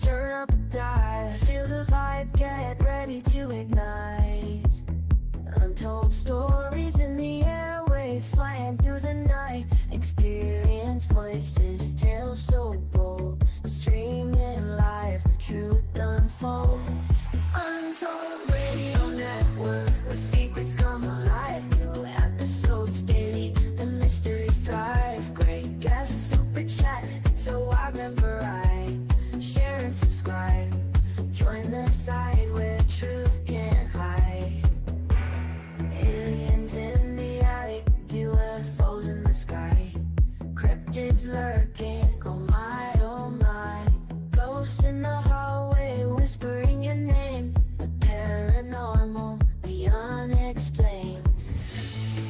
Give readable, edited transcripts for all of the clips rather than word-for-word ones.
Turn up the dial, feel the vibe, get ready to ignite. Untold stories in the airways, flying through the night. Experience voices, tales so bold. Streaming live, the truth unfolds. Untold Radio Network, where secrets come alive. New episodes daily, the mysteries thrive. Great guests, super chat, so I remember right. Share and subscribe, join the side where truth can't hide. Aliens in the attic, UFOs in the sky. Cryptids lurking, oh my, oh my. Ghosts in the hallway, whispering your name. The paranormal, the unexplained.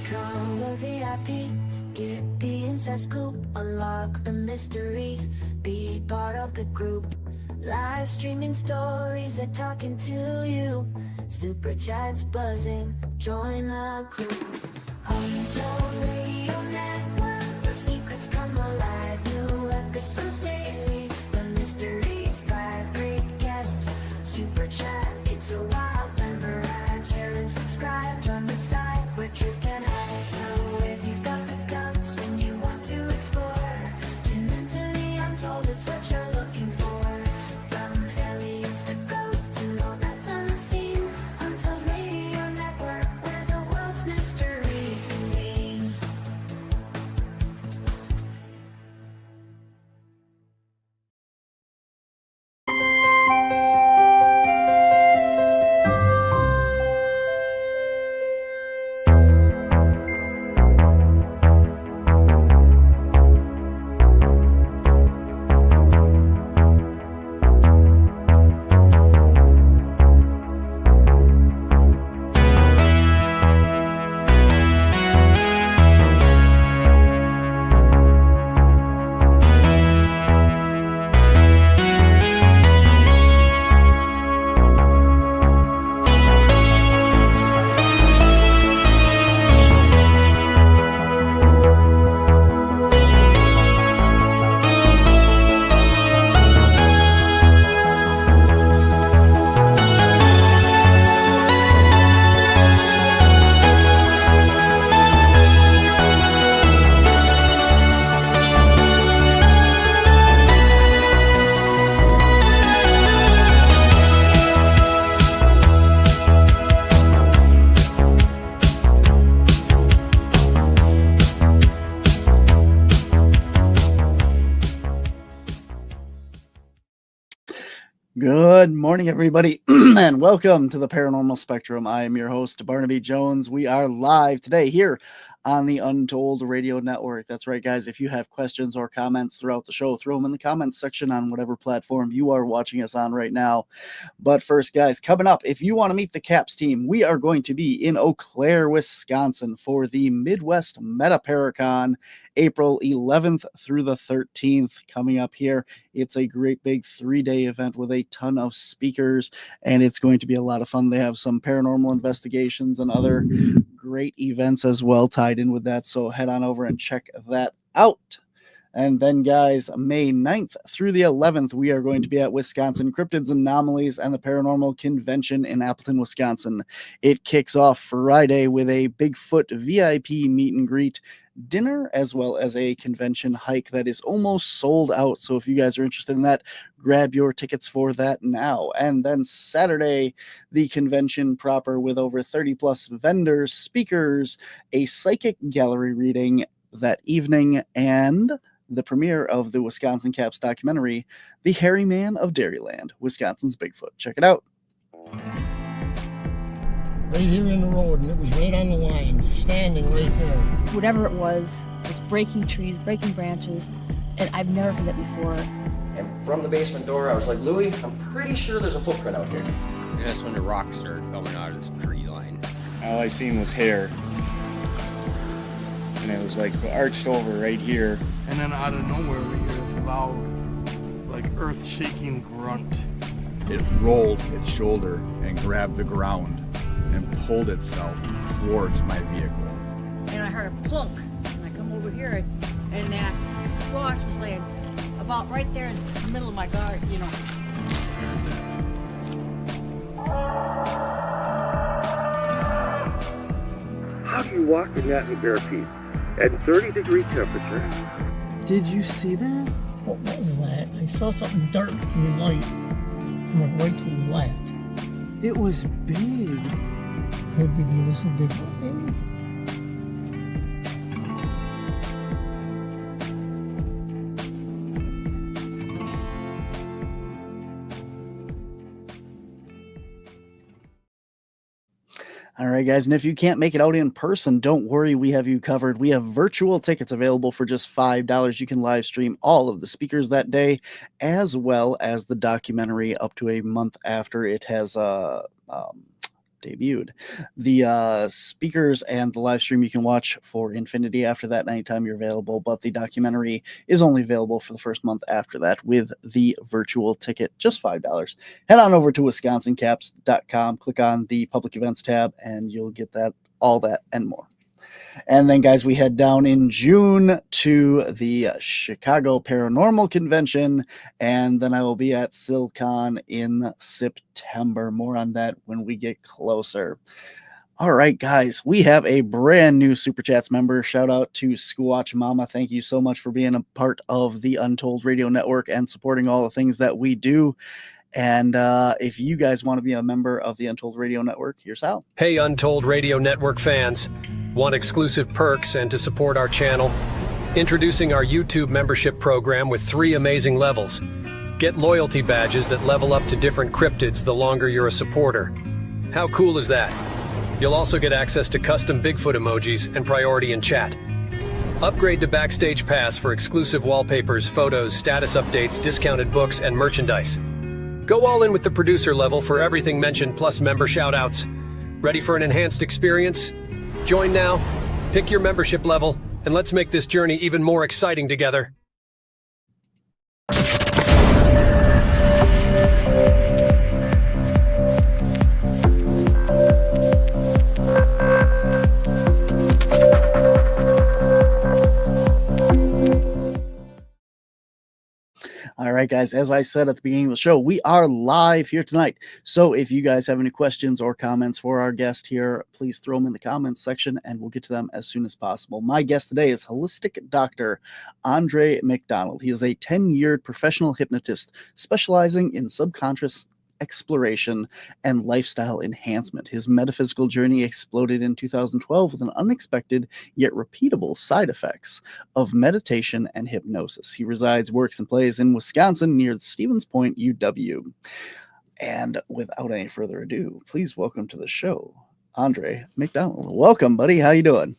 Become a VIP, get the inside scoop. Unlock the mysteries, be part of the group. Live streaming stories, they're talking to you. Super chats buzzing, join the crew. Untold Radio Network, where secrets come alive. New episodes daily, the mysteries thrive. Great guests, super chat, it's a wild member ride. Share and subscribe, join the side where truth can hide. So if you've got the guts and you want to explore, tune into the Untold, it's what you're looking for. From aliens to ghosts and all that's unseen. Untold Radio Network, where the world's mysteries convene. Good morning, everybody, and welcome to the Paranormal Spectrum. I am your host, Barnaby Jones. We are live today here on the Untold Radio Network. That's right, guys. If you have questions or comments throughout the show, throw them in the comments section on whatever platform you are watching us on right now. But first, guys, coming up, if you want to meet the CAPS team, we are going to be in Eau Claire, Wisconsin for the Midwest MetaParacon, April 11th through the 13th coming up here. It's a great big 3-day event with a ton of speakers, and it's going to be a lot of fun. They have some paranormal investigations and other great events as well tied in with that, so head on over and check that out. And then, guys, May 9th through the 11th, we are going to be at Wisconsin Cryptids, Anomalies, and the Paranormal Convention in Appleton, Wisconsin. It kicks off Friday with a Bigfoot VIP meet and greet, dinner, as well as a convention hike that is almost sold out. So if you guys are interested in that, grab your tickets for that now. And then Saturday, the convention proper with over 30 plus vendors, speakers, a psychic gallery reading that evening, and the premiere of the Wisconsin Caps documentary, The Hairy Man of Dairyland, Wisconsin's Bigfoot. Check it out. Right here in the road, and it was right on the line, standing right there. Whatever it was breaking trees, breaking branches, and I've never heard that before. And from the basement door, I was like, Louie, I'm pretty sure there's a footprint out here. And that's when the rocks started coming out of this tree line. All I seen was hair. And it was like arched over right here. And then out of nowhere we hear this loud, like earth-shaking grunt. It rolled its shoulder and grabbed the ground and pulled itself towards my vehicle. And I heard a plunk, and I come over here, and that squash was laying about right there in the middle of my garden, you know. How do you walk in that in bare feet at 30-degree temperature? Did you see that? What was that? I saw something dark in the light from the right to the left. It was big. Could be the little Bigfoot, maybe? All right, guys. And if you can't make it out in person, don't worry. We have you covered. We have virtual tickets available for just $5. You can live stream all of the speakers that day, as well as the documentary up to a month after it has debuted. The speakers and the live stream you can watch for infinity after that, anytime you're available, but the documentary is only available for the first month after that with the virtual ticket, just $5. Head on over to wisconsincaps.com, click on the public events tab, and you'll get that, all that and more. And then, guys, we head down in June to the Chicago Paranormal Convention, and then I will be at SilCon in September. More on that when we get closer. All right, guys, we have a brand new Super Chats member. Shout out to Squatch Mama. Thank you so much for being a part of the Untold Radio Network and supporting all the things that we do. And if you guys want to be a member of the Untold Radio Network, here's how. Hey, Untold Radio Network fans. Want exclusive perks and to support our channel? Introducing our YouTube membership program with 3 amazing levels. Get loyalty badges that level up to different cryptids the longer you're a supporter. How cool is that? You'll also get access to custom Bigfoot emojis and priority in chat. Upgrade to Backstage Pass for exclusive wallpapers, photos, status updates, discounted books, and merchandise. Go all in with the producer level for everything mentioned, plus member shoutouts. Ready for an enhanced experience? Join now, pick your membership level, and let's make this journey even more exciting together. All right, guys, as I said at the beginning of the show, we are live here tonight. So if you guys have any questions or comments for our guest here, please throw them in the comments section and we'll get to them as soon as possible. My guest today is holistic Doctor André McDonald. He is a 10-year professional hypnotist specializing in subconscious exploration and lifestyle enhancement. His metaphysical journey exploded in 2012 with an unexpected yet repeatable side effects of meditation and hypnosis. He resides, works, and plays in Wisconsin near Stevens Point, UW. And without any further ado, please welcome to the show, André McDonald. Welcome, buddy. How you doing?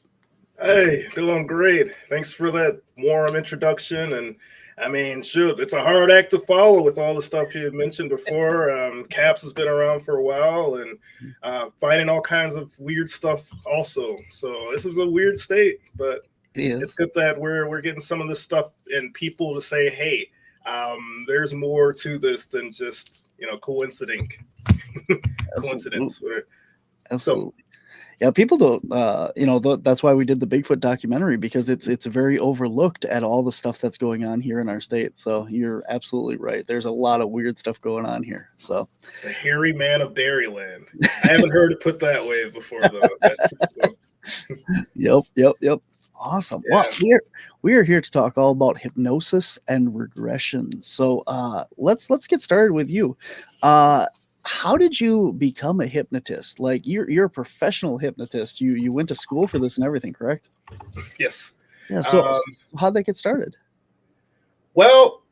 Hey, doing great. Thanks for that warm introduction. And I mean, shoot, it's a hard act to follow with all the stuff you had mentioned before. Caps has been around for a while and finding all kinds of weird stuff also. So this is a weird state, but it's good that we're getting some of this stuff and people to say, hey, there's more to this than just, coincidence. Absolutely. Yeah, people don't, that's why we did the Bigfoot documentary, because it's very overlooked at all the stuff that's going on here in our state. So you're absolutely right. There's a lot of weird stuff going on here. So the hairy man of Dairyland. I haven't heard it put that way before, though. Yep. Awesome. Yeah. Well, we are here to talk all about hypnosis and regression. So let's get started with you. How did you become a hypnotist? Like you're a professional hypnotist. You went to school for this and everything, correct? Yes. Yeah. So how'd that get started? Well,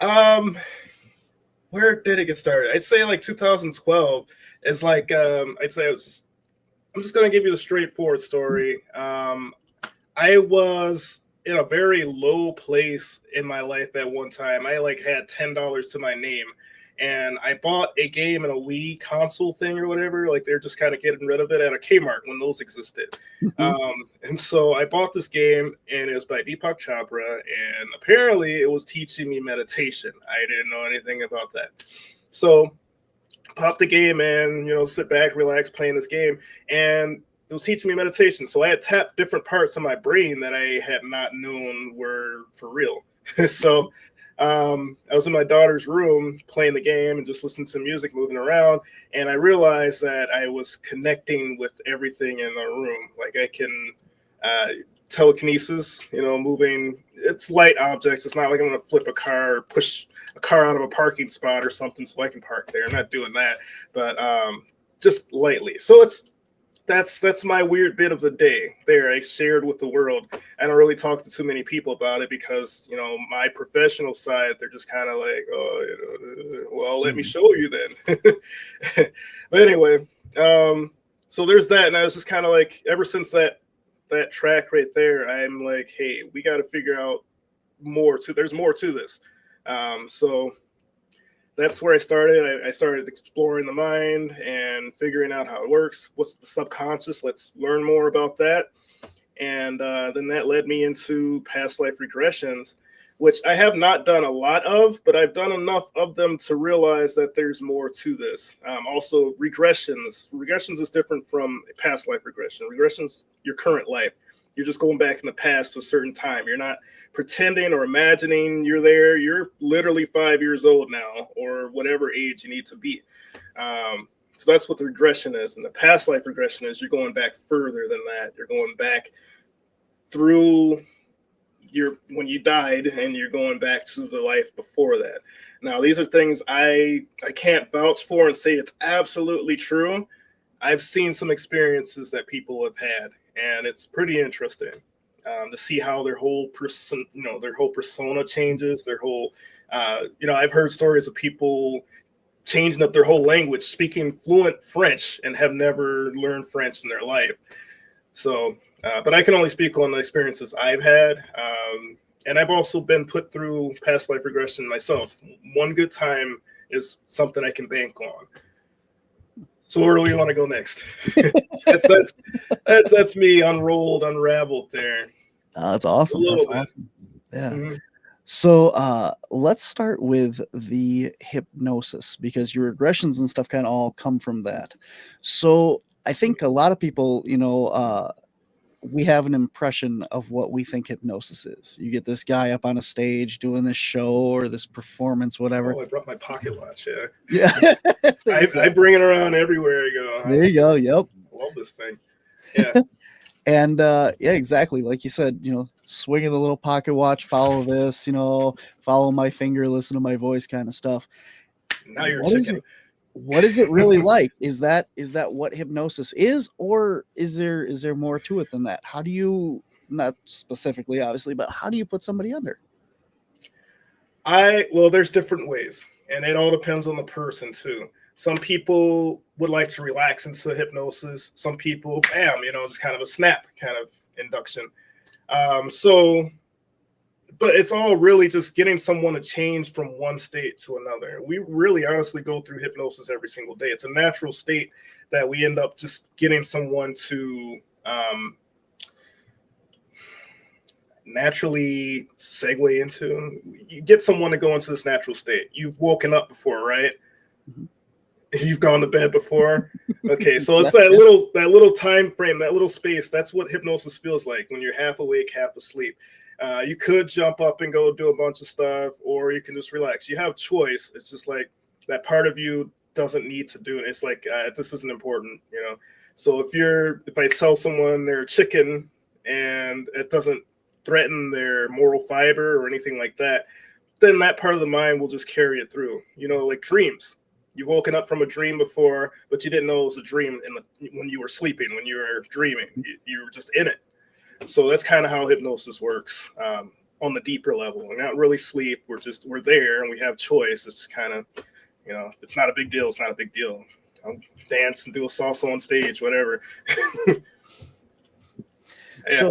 where did it get started? I'd say like 2012 is like, I'd say I'm just going to give you the straightforward story. I was in a very low place in my life at one time. I had $10 to my name. And I bought a game in a Wii console thing or whatever. Like they're just kind of getting rid of it at a Kmart when those existed. And so I bought this game and it was by Deepak Chopra. And apparently it was teaching me meditation. I didn't know anything about that. So pop the game in, sit back, relax, playing this game. And it was teaching me meditation. So I had tapped different parts of my brain that I had not known were for real. So I was in my daughter's room playing the game and just listening to music, moving around, and I realized that I was connecting with everything in the room. Like I can telekinesis, moving. It's light objects. It's not like I'm going to flip a car or push a car out of a parking spot or something so I can park there. I'm not doing that, but just lightly. So that's my weird bit of the day there. I shared with the world. I don't really talk to too many people about it because, my professional side, they're just kind of like, well, let me show you then. But anyway, so there's that. And I was just kind of like, ever since that track right there, I'm like, hey, we got to figure out there's more to this. So that's where I started. I started exploring the mind and figuring out how it works. What's the subconscious? Let's learn more about that. And then that led me into past life regressions, which I have not done a lot of, but I've done enough of them to realize that there's more to this. Also, regressions. Regressions is different from past life regression. Regressions, your current life. You're just going back in the past to a certain time. You're not pretending or imagining you're there. You're literally 5 years old now, or whatever age you need to be. So that's what the regression is. And the past life regression is you're going back further than that. You're going back through when you died, and you're going back to the life before that. Now, these are things I can't vouch for and say it's absolutely true. I've seen some experiences that people have had, and it's pretty interesting to see how their whole persona changes. Their whole, I've heard stories of people changing up their whole language, speaking fluent French, and have never learned French in their life. So, but I can only speak on the experiences I've had. And I've also been put through past life regression myself. One good time is something I can bank on. So where do we want to go next? that's me unraveled there. That's awesome. That's awesome. Yeah. Mm-hmm. So let's start with the hypnosis, because your regressions and stuff kind of all come from that. So I think a lot of people, we have an impression of what we think hypnosis is. You get this guy up on a stage doing this show or this performance, whatever. Oh, I brought my pocket watch. Yeah. I bring it around everywhere I go. There you go. Yep. I love this thing. Yeah. And yeah, exactly. Like you said, swinging the little pocket watch, follow this, follow my finger, listen to my voice kind of stuff. Now you're what is it really like? Is that what hypnosis is, or is there more to it than that? How do you, not specifically, obviously, but how do you put somebody under? There's different ways, and it all depends on the person too. Some people would like to relax into hypnosis. Some people, just kind of a snap kind of induction. But it's all really just getting someone to change from one state to another. We really honestly go through hypnosis every single day. It's a natural state that we end up just getting someone to naturally segue into. You get someone to go into this natural state. You've woken up before, right? Mm-hmm. You've gone to bed before. Okay, so it's that little time frame, that little space. That's what hypnosis feels like when you're half awake, half asleep. You could jump up and go do a bunch of stuff, or you can just relax. You have choice. It's just like that part of you doesn't need to do it. It's like this isn't important, So if I tell someone they're chicken and it doesn't threaten their moral fiber or anything like that, then that part of the mind will just carry it through. Like dreams. You've woken up from a dream before, but you didn't know it was a dream when you were sleeping, when you were dreaming. You were just in it. So that's kind of how hypnosis works on the deeper level. We're not really sleep. We're there and we have choice. It's kind of, if it's not a big deal, it's not a big deal. I'll dance and do a salsa on stage, whatever. Yeah.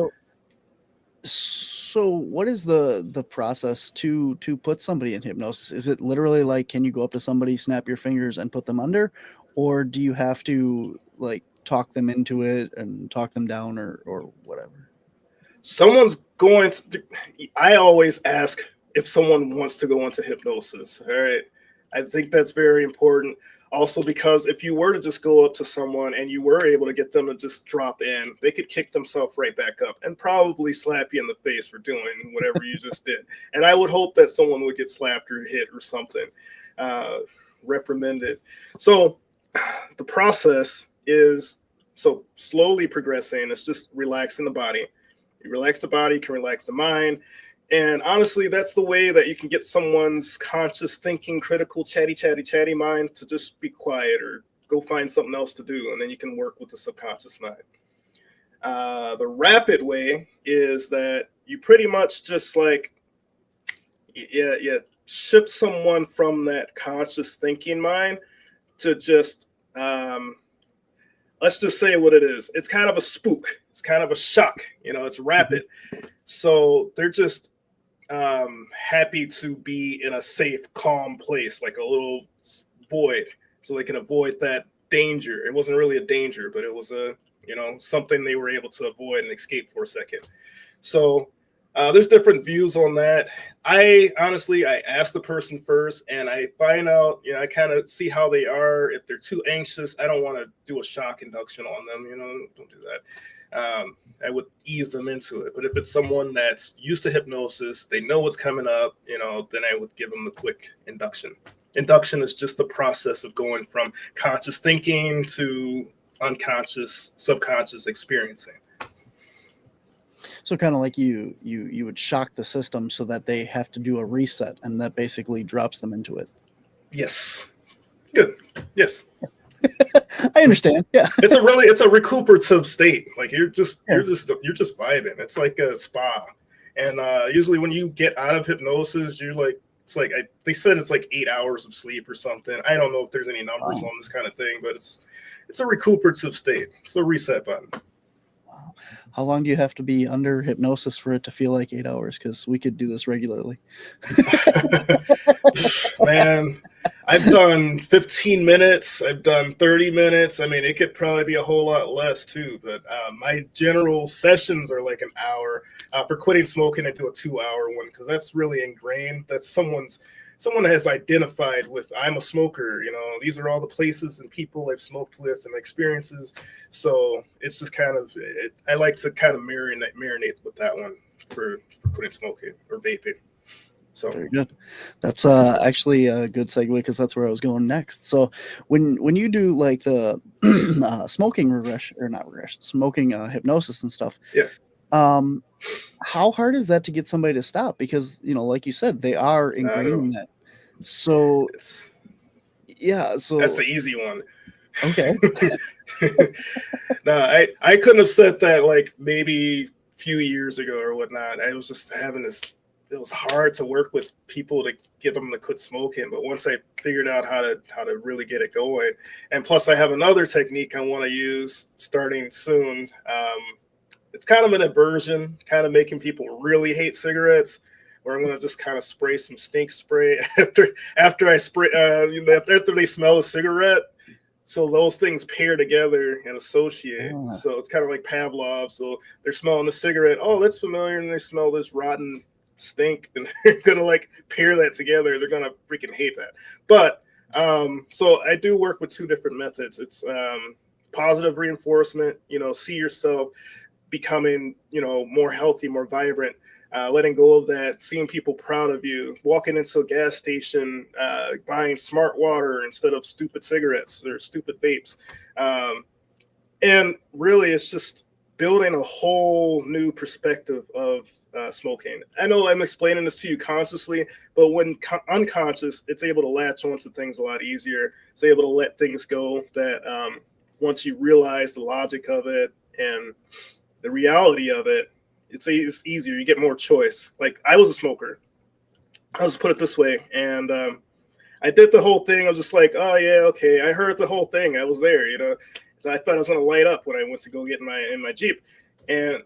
So what is the process to put somebody in hypnosis? Is it literally like, can you go up to somebody, snap your fingers and put them under? Or do you have to like talk them into it and talk them down or whatever? I always ask if someone wants to go into hypnosis. All right. I think that's very important. Also, because if you were to just go up to someone and you were able to get them to just drop in, they could kick themselves right back up and probably slap you in the face for doing whatever you just did. And I would hope that someone would get slapped or hit or something, reprimanded. So the process is slowly progressing. It's just relaxing the body. You relax the body, you can relax the mind. And honestly, that's the way that you can get someone's conscious thinking, critical, chatty mind to just be quiet or go find something else to do. And then you can work with the subconscious mind. The rapid way is that you pretty much just like, shift someone from that conscious thinking mind to just, let's just say what it is. It's kind of a spook. It's kind of a shock. It's rapid. So they're just happy to be in a safe, calm place, like a little void, so they can avoid that danger. It wasn't really a danger, but it was something they were able to avoid and escape for a second. So there's different views on that. I ask the person first, and I find out, I kind of see how they are. If they're too anxious, I don't want to do a shock induction on them. Don't do that. I would ease them into it. But if it's someone that's used to hypnosis, they know what's coming up, then I would give them a quick induction. Induction is just the process of going from conscious thinking to unconscious, subconscious experiencing. So kind of like you would shock the system so that they have to do a reset, and that basically drops them into it. Yes. Good. Yes. I understand. Yeah. It's a recuperative state. Like you're just vibing. It's like a spa. And usually when you get out of hypnosis, they said it's like 8 hours of sleep or something. I don't know if there's any numbers on this kind of thing, but it's a recuperative state. It's a reset button. Wow. How long do you have to be under hypnosis for it to feel like 8 hours? Because we could do this regularly. Man, I've done 15 minutes. I've done 30 minutes. I mean, it could probably be a whole lot less too, but my general sessions are like an hour. For quitting smoking, I do a 2-hour one because that's really ingrained. That's someone has identified with, I'm a smoker. These are all the places and people I've smoked with and experiences. So it's just kind of, I like to kind of marinate with that one for quitting smoking or vaping. So very good. That's actually a good segue, because that's where I was going next. So when you do like the smoking smoking hypnosis and stuff, yeah. How hard is that to get somebody to stop? Because like you said, they are ingrained in that. So yeah, so that's an easy one. Okay. No, I couldn't have said that like maybe a few years ago or whatnot. I was just having this. It was hard to work with people to get them to quit smoking. But once I figured out how to really get it going, and plus I have another technique I want to use starting soon. It's kind of an aversion, kind of making people really hate cigarettes, where I'm going to just kind of spray some stink spray after I spray, after they smell a cigarette. So those things pair together and associate. So it's kind of like Pavlov. So they're smelling the cigarette. Oh, that's familiar. And they smell this rotten stink, and they're gonna like pair that together. They're gonna freaking hate that. But so I do work with two different methods. It's positive reinforcement, see yourself becoming more healthy, more vibrant, letting go of that, seeing people proud of you, walking into a gas station, buying smart water instead of stupid cigarettes or stupid vapes. And really it's just building a whole new perspective of smoking. I know I'm explaining this to you consciously, but when unconscious, it's able to latch onto things a lot easier. It's able to let things go that once you realize the logic of it and the reality of it, it's easier. You get more choice. Like I was a smoker. I'll just put it this way. And I did the whole thing. I was just like, oh yeah, okay. I heard the whole thing. I was there, So I thought I was going to light up when I went to go get in my Jeep. And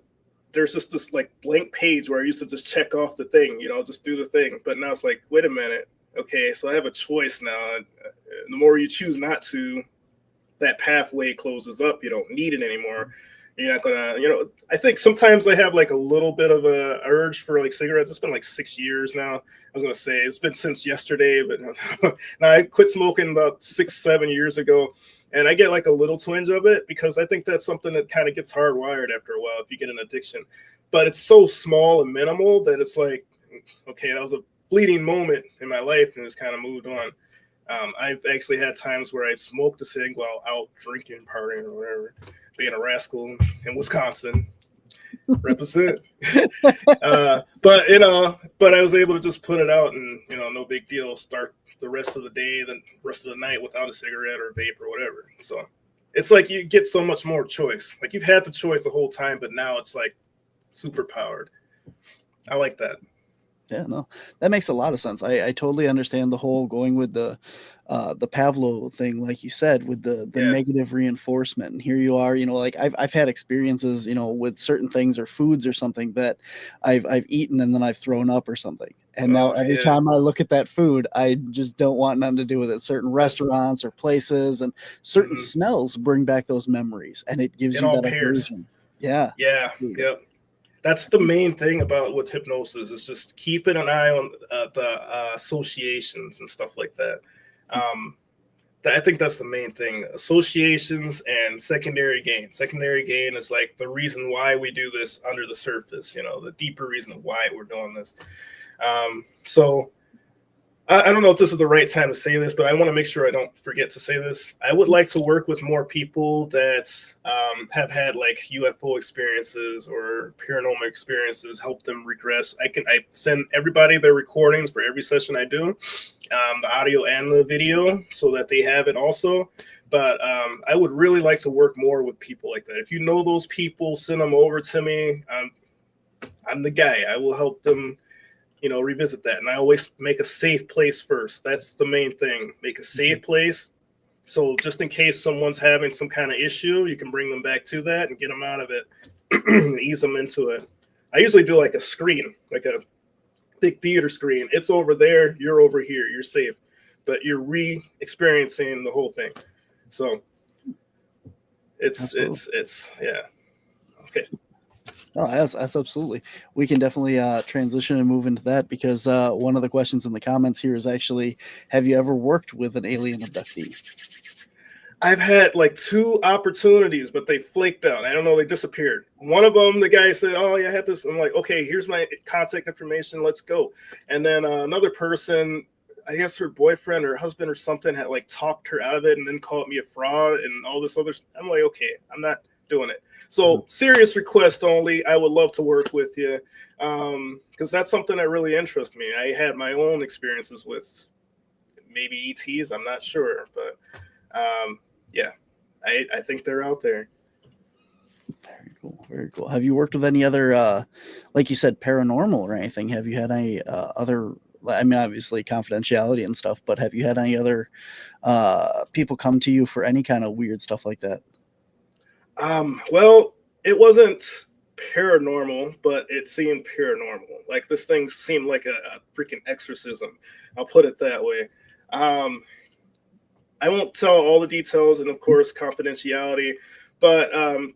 there's just this like blank page where I used to just check off the thing, just do the thing. But now it's like, wait a minute. Okay, so I have a choice now. The more you choose not to, that pathway closes up. You don't need it anymore. You're not gonna, I think sometimes I have like a little bit of a urge for like cigarettes. It's been like 6 years now. I was gonna say it's been since yesterday, but now I quit smoking about 6-7 years ago, and I get like a little twinge of it because I think that's something that kind of gets hardwired after a while if you get an addiction. But it's so small and minimal that it's like, okay, that was a fleeting moment in my life and it's kind of moved on. I've actually had times where I've smoked a cig while out drinking, partying, or whatever, being a rascal in Wisconsin. Represent. But I was able to just put it out and, no big deal, start the rest of the day, the rest of the night without a cigarette or vape or whatever. So it's like you get so much more choice. Like you've had the choice the whole time, but now it's like super powered. I like that. Yeah, no, that makes a lot of sense. I totally understand the whole going with the Pavlov thing, like you said, with the negative reinforcement. And here you are, like I've had experiences, with certain things or foods or something that I've eaten and then I've thrown up or something. And now every time I look at that food, I just don't want nothing to do with it. Certain restaurants or places and certain smells bring back those memories, and it gives you that aversion. Yeah. Yeah. Yep. That's the main thing with hypnosis is just keeping an eye on the associations and stuff like that. I think that's the main thing. Associations and secondary gain. Secondary gain is like the reason why we do this under the surface, the deeper reason why we're doing this. So I don't know if this is the right time to say this, but I want to make sure I don't forget to say this. I would like to work with more people that have had like UFO experiences or paranormal experiences, help them regress. I send everybody their recordings for every session I do, the audio and the video, so that they have it also. But I would really like to work more with people like that. If you know those people, send them over to me. I'm the guy. I will help them revisit that. And I always make a safe place first. That's the main thing. Make a safe place. So just in case someone's having some kind of issue, you can bring them back to that and get them out of it, ease them into it. I usually do like a screen, like a big theater screen. It's over there. You're over here. You're safe, but you're re-experiencing the whole thing. So it's yeah. Okay. Oh, that's absolutely. We can definitely transition and move into that because one of the questions in the comments here is actually, have you ever worked with an alien abductee? I've had like 2 opportunities, but they flaked out. I don't know. They disappeared. One of them, the guy said, oh, yeah, I had this. I'm like, okay, here's my contact information. Let's go. And then another person, I guess her boyfriend or husband or something had like talked her out of it and then called me a fraud and all this other. I'm like, okay, I'm not doing it. So serious request only. I would love to work with you because that's something that really interests me. I had my own experiences with maybe ETs. I'm not sure, but yeah, I think they're out there. Very cool. Very cool. Have you worked with any other, like you said, paranormal or anything? Have you had any other, I mean, obviously confidentiality and stuff, but have you had any other people come to you for any kind of weird stuff like that? Well, it wasn't paranormal, but it seemed paranormal. Like this thing seemed like a freaking exorcism. I'll put it that way. I won't tell all the details and of course confidentiality, but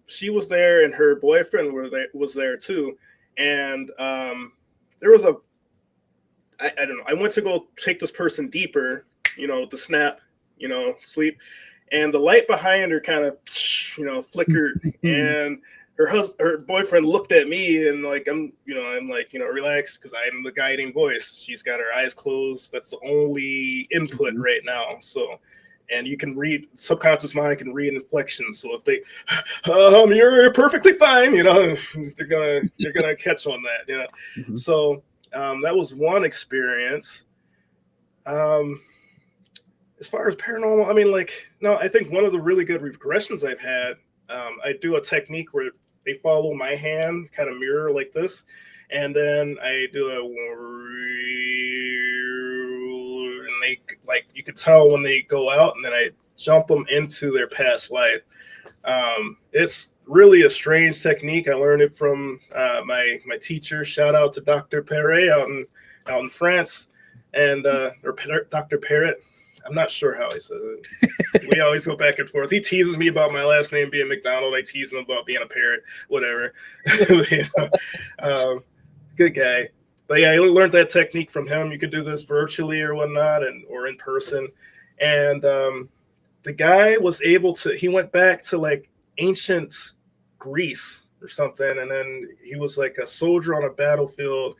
she was there and her boyfriend was there too. And there was I don't know. I went to go take this person deeper, the snap, sleep. And the light behind her kind of, flickered, and her boyfriend looked at me and like I'm like relax because I'm the guiding voice. She's got her eyes closed. That's the only input right now. So, and you can read subconscious mind can read inflections. So if they, you're perfectly fine, they're gonna catch on that, So that was one experience. As far as paranormal, I mean, I think one of the really good regressions I've had, I do a technique where they follow my hand, kind of mirror like this, and then I do and they, like, you could tell when they go out, and then I jump them into their past life. It's really a strange technique. I learned it from my teacher. Shout out to Dr. Perret out in France, and or Dr. Parrot. I'm not sure how he says it. We always go back and forth. He teases me about my last name being McDonald. I tease him about being a parrot, whatever. Good guy. But yeah, I learned that technique from him. You could do this virtually or whatnot, or in person. And the guy was able to, he went back to like ancient Greece or something. And then he was like a soldier on a battlefield.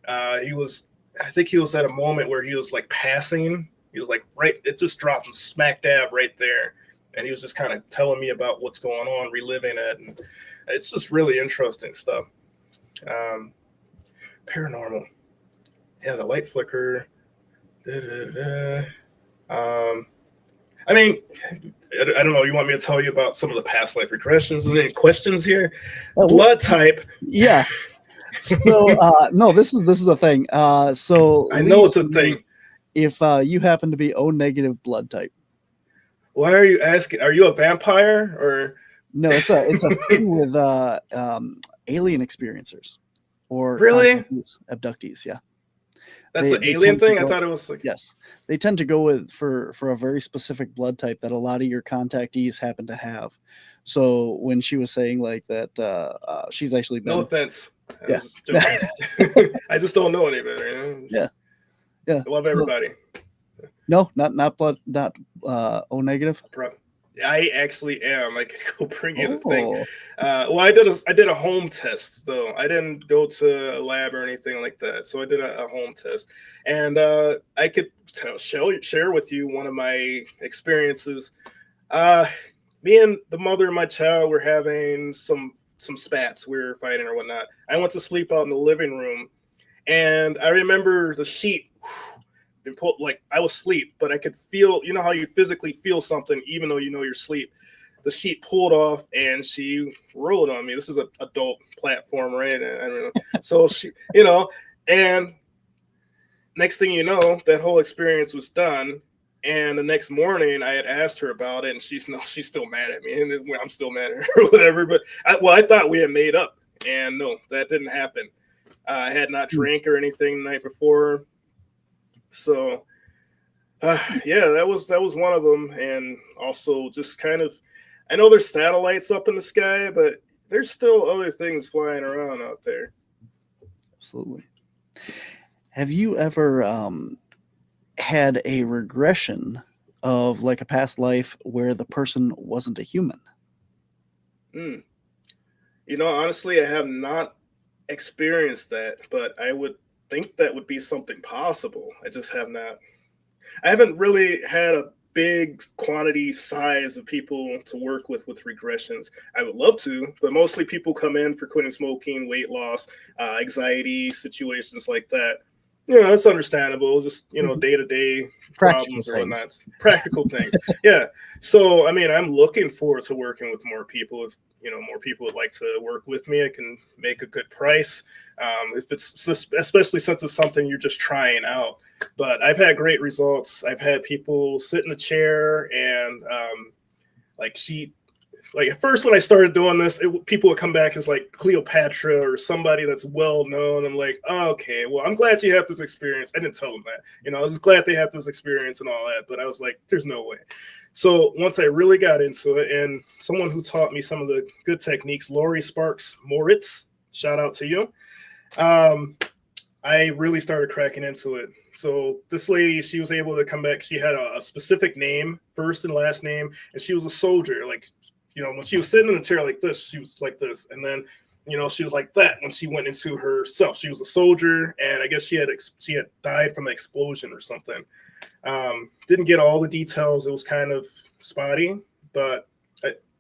I think he was at a moment where he was like passing. He was like, it just dropped him smack dab right there. And he was just kind of telling me about what's going on, reliving it. And it's just really interesting stuff. Paranormal. Yeah, the light flicker. I mean, I don't know. You want me to tell you about some of the past life regressions? Any questions here? Blood type. Yeah. So no, this is the thing. So I know it's a thing. If you happen to be O negative blood type. Why are you asking? Are you a vampire or? No, it's a thing with alien experiencers or really abductees. Yeah. That's an alien thing? I thought it was like... Yes. They tend to go with for a very specific blood type that a lot of your contactees happen to have. So when she was saying like that, she's actually been... No offense. Yeah. I just don't know any better. You know? Yeah. I love everybody. No, not blood, not O negative. I actually am. I could go bring you the thing. Well, I did a home test though. I didn't go to a lab or anything like that. So I did a home test, and I could share with you one of my experiences. Me and the mother of my child were having some spats. We were fighting or whatnot. I went to sleep out in the living room, and I remember the sheet. And pulled, like I was asleep, but I could feel, you know how you physically feel something even though you know you're asleep. The sheet pulled off and she rolled on me. This is an adult platform, right? I don't know. So she, and next thing you know, that whole experience was done. And the next morning I had asked her about it, and she's still mad at me, and I'm still mad at her or whatever. But I thought we had made up, and no, that didn't happen. I had not drank or anything the night before. So, yeah, that was one of them. And also just kind of, I know there's satellites up in the sky, but there's still other things flying around out there. Absolutely. Have you ever had a regression of like a past life where the person wasn't a human? Honestly, I have not experienced that, but I would think that would be something possible. I just have not. I haven't really had a big quantity size of people to work with regressions. I would love to, but mostly people come in for quitting smoking, weight loss, anxiety, situations like that. Yeah, that's understandable. Just, day-to-day problems or whatnot. Practical things. Yeah. So, I mean, I'm looking forward to working with more people. If, more people would like to work with me, I can make a good price. If it's, especially since it's something you're just trying out. But I've had great results. I've had people sit in the chair and at first when I started doing this, people would come back as like Cleopatra or somebody that's well known. I'm like, oh, okay, well, I'm glad you had this experience. I didn't tell them that, I was just glad they had this experience and all that. But I was like, there's no way. So once I really got into it, and someone who taught me some of the good techniques, Lori Sparks Moritz, shout out to you. I really started cracking into it. So this lady, she was able to come back. She had a specific name, first and last name, and she was a soldier. Like, when she was sitting in a chair like this, she was like this. And then, she was like that when she went into herself. She was a soldier, and I guess she had died from an explosion or something. Didn't get all the details. It was kind of spotty, but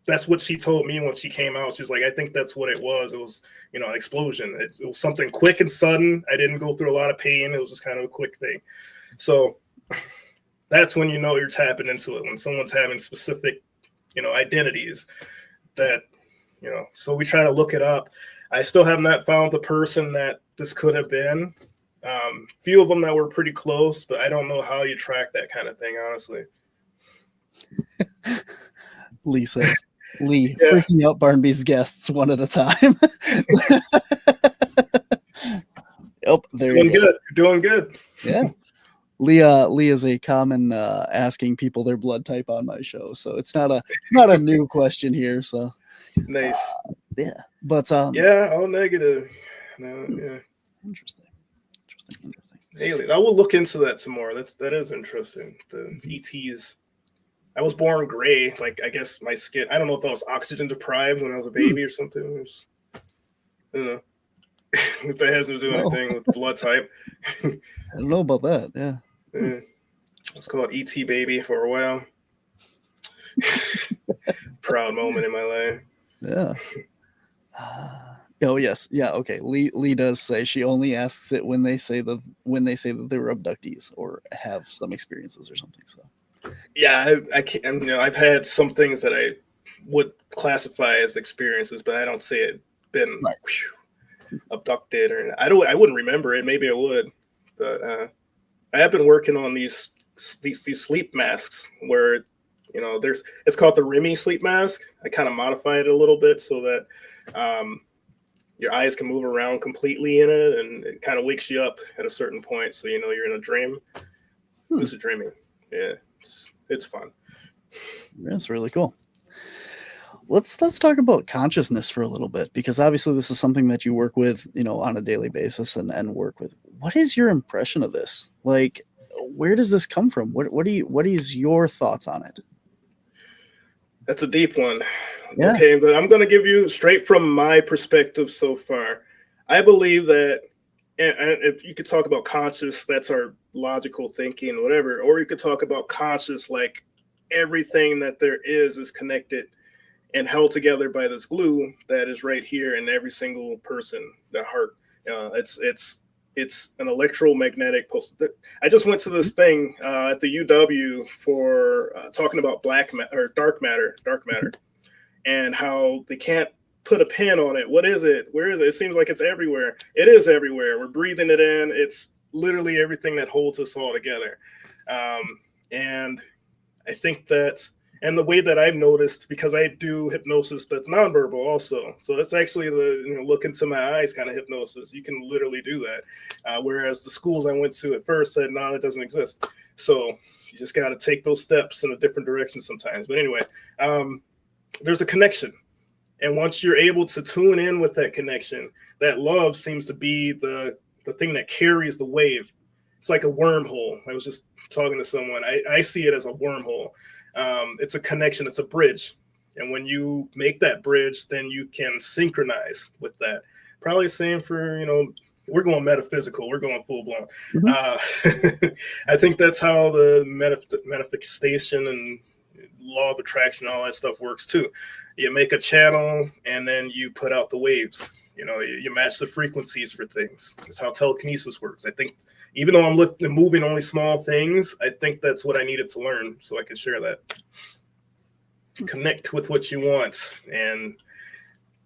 that's what she told me when she came out. She's like, I think that's what it was. It was, an explosion. It was something quick and sudden. I didn't go through a lot of pain. It was just kind of a quick thing. So that's when you're tapping into it, when someone's having specific identities that, so we try to look it up. I still have not found the person that this could have been. Few of them that were pretty close, but I don't know how you track that kind of thing, honestly. Lee says, freaking out Barnaby's guests one at a time. Yep, there doing good. Doing good. Yeah. Leah is a common asking people their blood type on my show, so it's not a new question here. So Nice. Yeah, but yeah, all negative. No, yeah. Interesting. Alien. I will look into that some more. That is interesting. The ETs. I was born gray. Like, I guess my skin. I don't know if I was oxygen deprived when I was a baby or something. It was, I don't know if that has to do anything with blood type. I don't know about that. Yeah. Let's call it ET baby for a while. Proud moment in my life. Yeah. Oh yes, yeah. Okay. Lee does say she only asks it when they say that they were abductees or have some experiences or something. So. Yeah, I can't. You know, I've had some things that I would classify as experiences, but I don't say it been abducted or I wouldn't remember it. Maybe I would, but I have been working on these sleep masks where, you know, it's called the Remy sleep mask. I kind of modify it a little bit so that your eyes can move around completely in it, and it kind of wakes you up at a certain point, so you know you're in a dream. Lucid dreaming, yeah, it's fun. That's really cool. Let's talk about consciousness for a little bit, because obviously this is something that you work with, you know, on a daily basis and work with. What is your impression of this? Like, where does this come from? What is your thoughts on it? That's a deep one. Yeah. Okay, but I'm going to give you straight from my perspective so far. I believe that, and if you could talk about conscious, that's our logical thinking, whatever, or you could talk about conscious like everything that there is connected and held together by this glue that is right here in every single person, the heart. It's an electromagnetic pulse. I just went to this thing at the UW for talking about dark matter, and how they can't put a pin on it. What is it? Where is it? It seems like it's everywhere. It is everywhere. We're breathing it in. It's literally everything that holds us all together. And I think that, and the way that I've noticed, because I do hypnosis that's nonverbal also. So that's actually look into my eyes kind of hypnosis. You can literally do that. Whereas the schools I went to at first said, no, it doesn't exist. So you just got to take those steps in a different direction sometimes. But anyway, there's a connection. And once you're able to tune in with that connection, that love seems to be the thing that carries the wave. It's like a wormhole. I was just talking to someone. I see it as a wormhole. It's a connection, it's a bridge. And when you make that bridge, then you can synchronize with that. Probably same for, we're going metaphysical, we're going full blown. I think that's how the manifestation and law of attraction, all that stuff works too. You make a channel and then you put out the waves. You match the frequencies for things. That's how telekinesis works. I think even though I'm moving only small things, I think that's what I needed to learn so I can share that. Connect with what you want and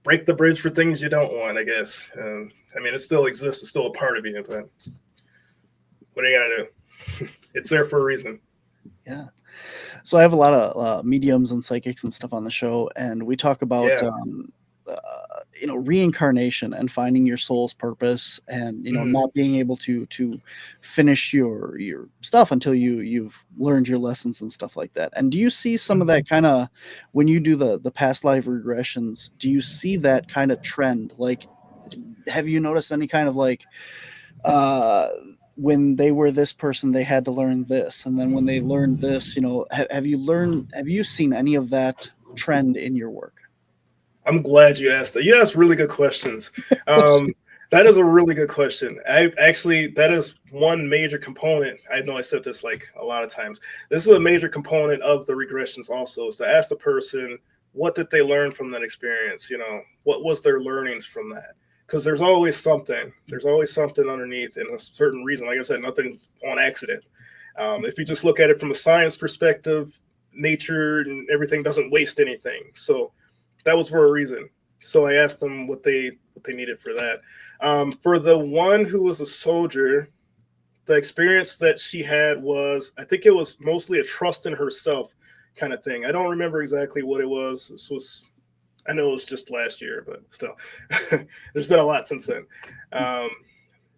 break the bridge for things you don't want, I guess. It still exists. It's still a part of you. But what are you going to do? It's there for a reason. Yeah. So I have a lot of mediums and psychics and stuff on the show, and we talk about reincarnation and finding your soul's purpose, and not being able to finish your stuff until you've learned your lessons and stuff like that. And do you see some of that kind of when you do the past life regressions? Do you see that kind of trend? Like, have you noticed any kind of like when they were this person, they had to learn this, and then when they learned this, have you seen any of that trend in your work? I'm glad you asked that. You asked really good questions. That is a really good question. That is one major component. I know I said this like a lot of times. This is a major component of the regressions also, is to ask the person, what did they learn from that experience? What was their learnings from that? Because there's always something. There's always something underneath in a certain reason. Like I said, nothing's on accident. If you just look at it from a science perspective, nature and everything doesn't waste anything. So that was for a reason. So I asked them what they needed for that. For the one who was a soldier, the experience that she had was, I think it was mostly a trust in herself kind of thing. I don't remember exactly what it was. I know it was just last year, but still, there's been a lot since then.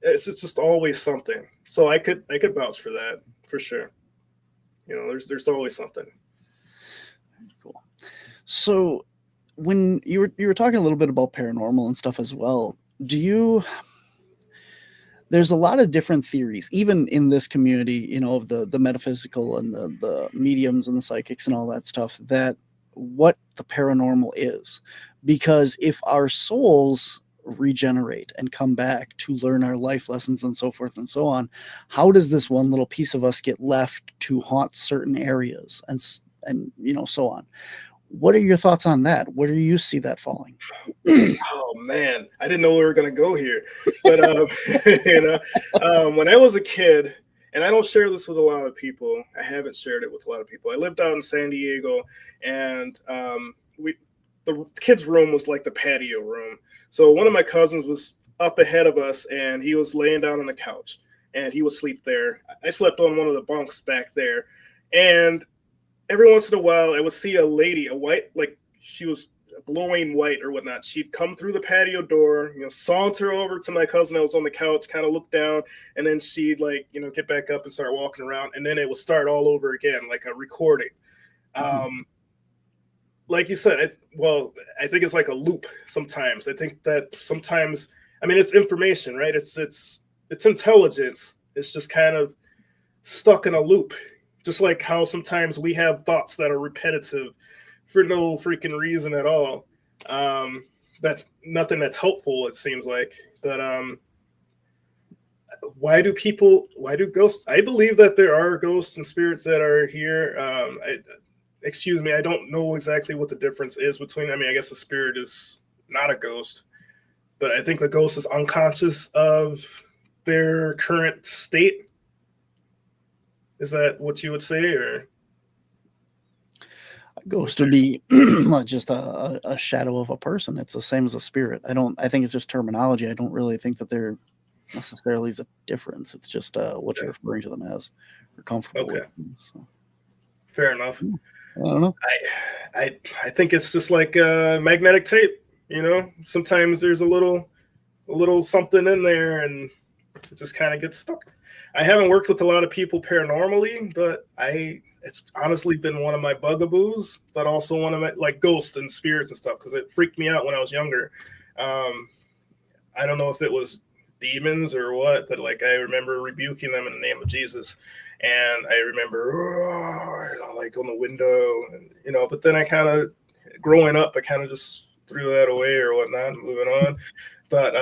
It's just always something. So I could vouch for that for sure. You know, there's always something. Cool. So when you were talking a little bit about paranormal and stuff as well, there's a lot of different theories, even in this community, you know, of the metaphysical and the mediums and the psychics and all that stuff, that what the paranormal is. Because if our souls regenerate and come back to learn our life lessons and so forth and so on, how does this one little piece of us get left to haunt certain areas and you know, so on? What are your thoughts on that? Where do you see that falling? Oh man, I didn't know we were gonna go here, but you know, when I was a kid, and I don't share this with a lot of people. I haven't shared it with a lot of people. I lived out in San Diego, and the kids' room was like the patio room. So one of my cousins was up ahead of us, and he was laying down on the couch, and he would sleep there. I slept on one of the bunks back there, and every once in a while, I would see a lady, a white, like she was glowing white or whatnot. She'd come through the patio door, you know, saunter over to my cousin that was on the couch, kind of look down, and then she'd like, you know, get back up and start walking around, and then it would start all over again, like a recording. Like you said, I think it's like a loop sometimes. I think that sometimes, I mean, it's information, right? It's intelligence. It's just kind of stuck in a loop. Just like how sometimes we have thoughts that are repetitive for no freaking reason at all. That's nothing that's helpful, it seems like. But why do ghosts? I believe that there are ghosts and spirits that are here. Excuse me, I don't know exactly what the difference is between, I mean, I guess a spirit is not a ghost, but I think the ghost is unconscious of their current state. Is that what you would say, or? A ghost would be just a shadow of a person. It's the same as a spirit. I think it's just terminology. I don't really think that there necessarily is a difference. It's just what you're referring to them as. You're comfortable with them, so. Fair enough. I don't know. I think it's just like magnetic tape. You know, sometimes there's a little something in there, and it just kind of gets stuck. I haven't worked with a lot of people paranormally, but it's honestly been one of my bugaboos, but also one of my, like, ghosts and spirits and stuff, because it freaked me out when I was younger. I don't know if it was demons or what, but like I remember rebuking them in the name of Jesus, and I remember like on the window, and you know. But then I kind of, growing up, I kind of just threw that away or whatnot, moving on. But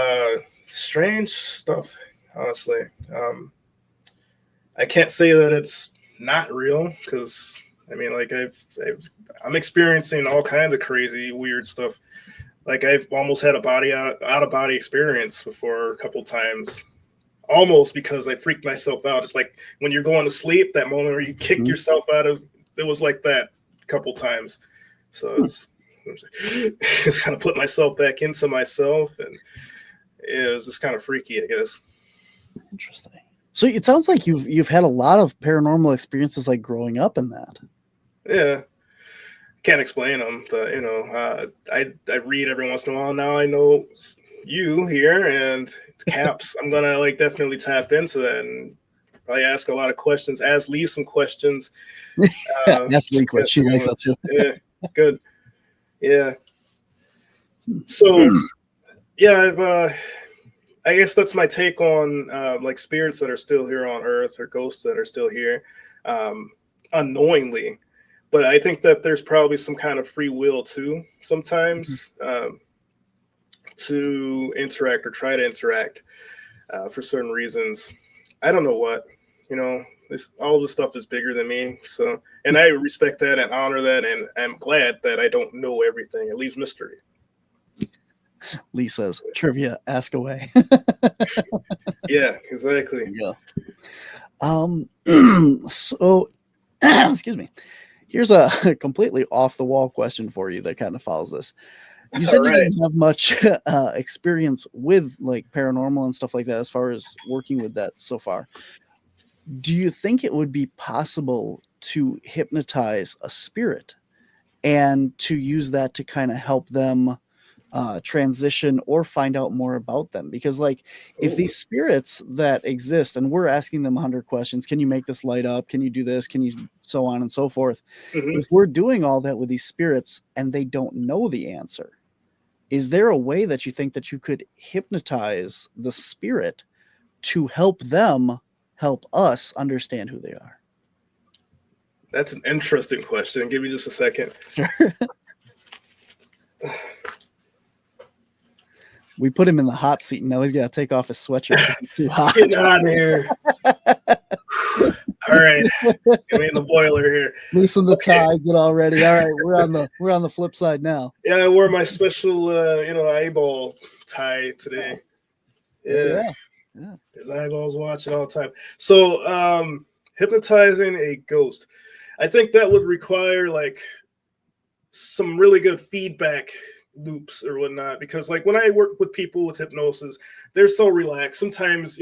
strange stuff, honestly. I can't say that it's not real, because I mean, like I'm experiencing all kinds of crazy, weird stuff. Like I've almost had a out of body experience before a couple times, almost because I freaked myself out. It's like when you're going to sleep, that moment where you kick yourself out of. It was like that a couple times. So it's kind of put myself back into myself, and it was just kind of freaky, I guess. Interesting. So it sounds like you've had a lot of paranormal experiences, like growing up in that. Yeah, can't explain them, but you know, I read every once in a while. Now I know you here and Caps. I'm gonna like definitely tap into that and probably ask a lot of questions. Ask Lee some questions. Ask Lee questions. She likes that too. Yeah, good. Yeah. So yeah, I guess that's my take on like spirits that are still here on Earth, or ghosts that are still here unknowingly. But I think that there's probably some kind of free will too sometimes to interact or try to interact for certain reasons. I don't know what, you know, all this stuff is bigger than me. So, and I respect that and honor that, and I'm glad that I don't know everything. It leaves mystery. Lee says, trivia, ask away. Yeah, exactly. Yeah. So, excuse me. Here's a completely off the wall question for you that kind of follows this. You said you didn't have much experience with like paranormal and stuff like that as far as working with that so far. Do you think it would be possible to hypnotize a spirit and to use that to kind of help them transition or find out more about them. Because like if these spirits that exist and we're asking them 100 questions, can you make this light up, can you do this, can you so on and so forth, if we're doing all that with these spirits and they don't know the answer, is there a way that you think that you could hypnotize the spirit to help them help us understand who they are? That's an interesting question. Give me just a second. We put him in the hot seat, and now he's got to take off his sweatshirt because it's too hot. Get out of here. All right. Get me in the boiler here. Loosen the tie, get all ready. All right, we're on the flip side now. Yeah, I wore my special eyeball tie today. Yeah. There's eyeballs watching all the time. So hypnotizing a ghost. I think that would require like some really good feedback loops or whatnot, because like when I work with people with hypnosis, they're so relaxed. Sometimes,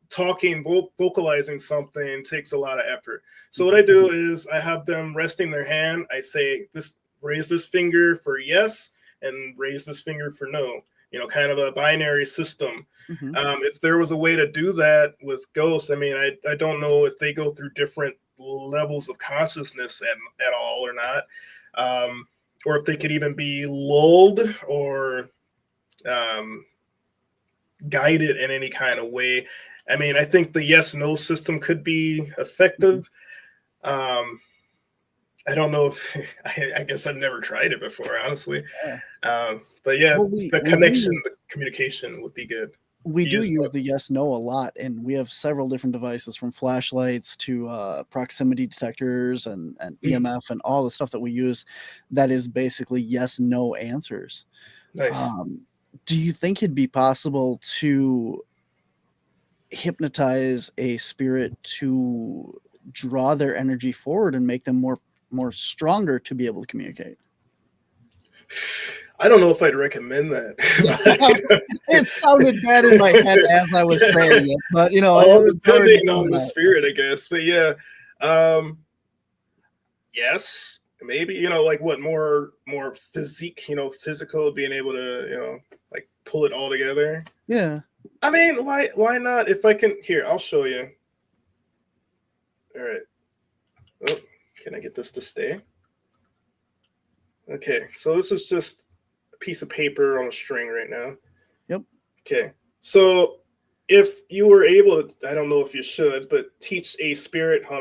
talking, vocalizing something takes a lot of effort. So what I do is I have them resting their hand. I say, raise this finger for yes and raise this finger for no, kind of a binary system. If there was a way to do that with ghosts, I mean, I don't know if they go through different levels of consciousness at all or not. Or if they could even be lulled or guided in any kind of way. I mean, I think the yes-no system could be effective. I don't know if, I guess I've never tried it before, honestly. But yeah, the communication would be good. We do use the yes-no a lot, and we have several different devices from flashlights to proximity detectors and EMF and all the stuff that we use that is basically yes-no answers. Nice. Do you think it'd be possible to hypnotize a spirit to draw their energy forward and make them more stronger to be able to communicate? I don't know if I'd recommend that. It sounded bad in my head as I was saying it, but depending on the spirit, I guess. But yeah, yes, maybe like what more physical, being able to like pull it all together. Yeah, I mean, why not? If I can, here, I'll show you. All right. Oh, can I get this to stay? Okay, so this is just a piece of paper on a string right now. Yep. Okay, so if you were able to, I don't know if you should, but teach a spirit how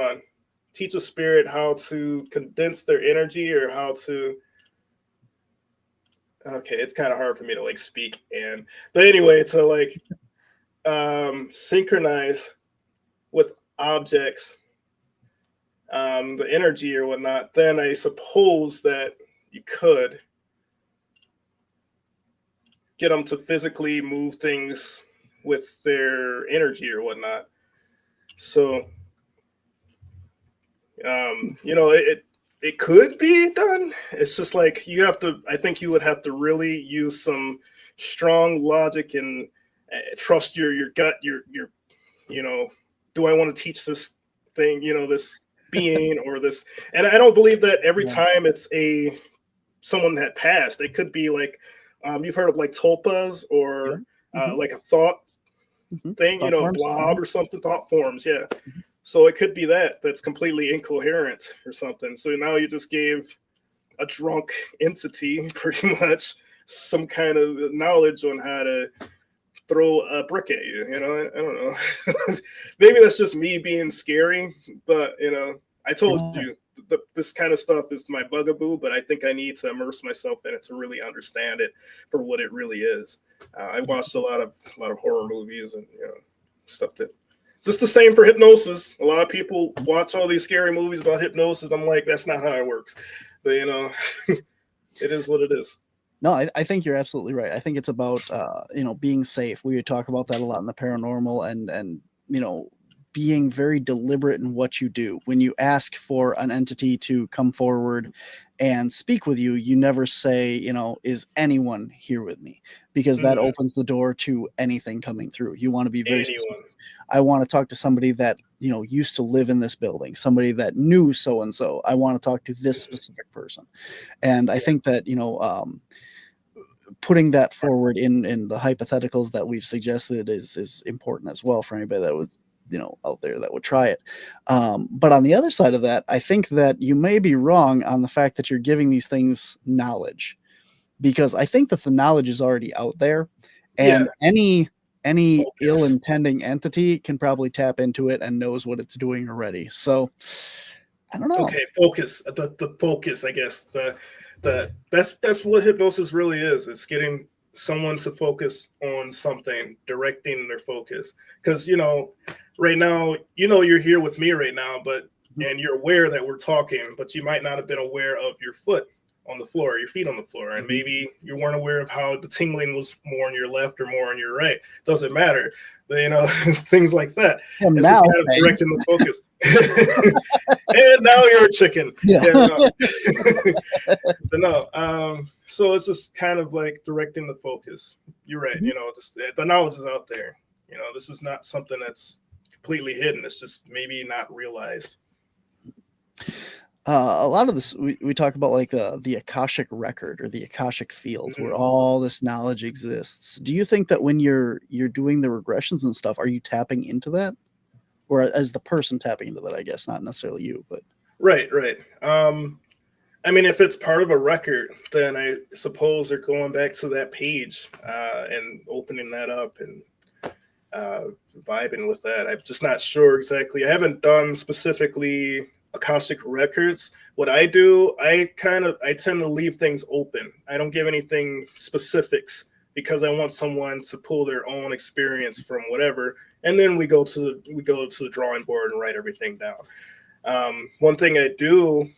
to condense their energy or how to, okay, it's kind of hard for me to like speak but anyway, to like synchronize with objects, the energy or whatnot, then I suppose that you could get them to physically move things with their energy or whatnot. So, it could be done. It's just like I think you would have to really use some strong logic and trust your gut, your do I want to teach this thing, this being or this, and I don't believe that every time it's someone that passed. It could be like you've heard of like tulpas or like a thought thing, blob or something, thought forms. Yeah. So it could be that's completely incoherent or something. So now you just gave a drunk entity pretty much some kind of knowledge on how to throw a brick at you. I don't know. Maybe that's just me being scary, but I told you this kind of stuff is my bugaboo, but I think I need to immerse myself in it to really understand it for what it really is. I watched a lot of horror movies and stuff that just the same for hypnosis. A lot of people watch all these scary movies about hypnosis. I'm like, that's not how it works. But it is what it is. No, I think you're absolutely right. I think it's about being safe. We would talk about that a lot in the paranormal and being very deliberate in what you do. When you ask for an entity to come forward and speak with you, you never say, is anyone here with me? Because that opens the door to anything coming through. You want to be very specific. I want to talk to somebody that, used to live in this building, somebody that knew so-and-so. I want to talk to this specific person. And I think that, putting that forward in the hypotheticals that we've suggested is important as well for anybody that was, out there that would try it. But on the other side of that, I think that you may be wrong on the fact that you're giving these things knowledge, because I think that the knowledge is already out there, and any ill-intending entity can probably tap into it and knows what it's doing already. So I don't know. Okay, focus. The focus, I guess. That's what hypnosis really is. It's getting someone to focus on something, directing their focus. Because right now, you're here with me right now, and you're aware that we're talking, but you might not have been aware of your foot on the floor, your feet on the floor, and maybe you weren't aware of how the tingling was more on your left or more on your right. Doesn't matter, but things like that. Well, it's now, just kind of directing the focus. And now you're a chicken. So it's just kind of like directing the focus. You're right. Just the knowledge is out there. This is not something that's completely hidden. It's just maybe not realized. A lot of this we talk about, like the Akashic record or the Akashic field, where all this knowledge exists. Do you think that when you're doing the regressions and stuff, are you tapping into that, or as the person tapping into that? I guess not necessarily you, but right. I mean, if it's part of a record, then I suppose they're going back to that page and opening that up and vibing with that. I'm just not sure exactly. I haven't done specifically Akashic records. What I do, I tend to leave things open. I don't give anything specifics because I want someone to pull their own experience from whatever, and then we go to the drawing board and write everything down. One thing I do,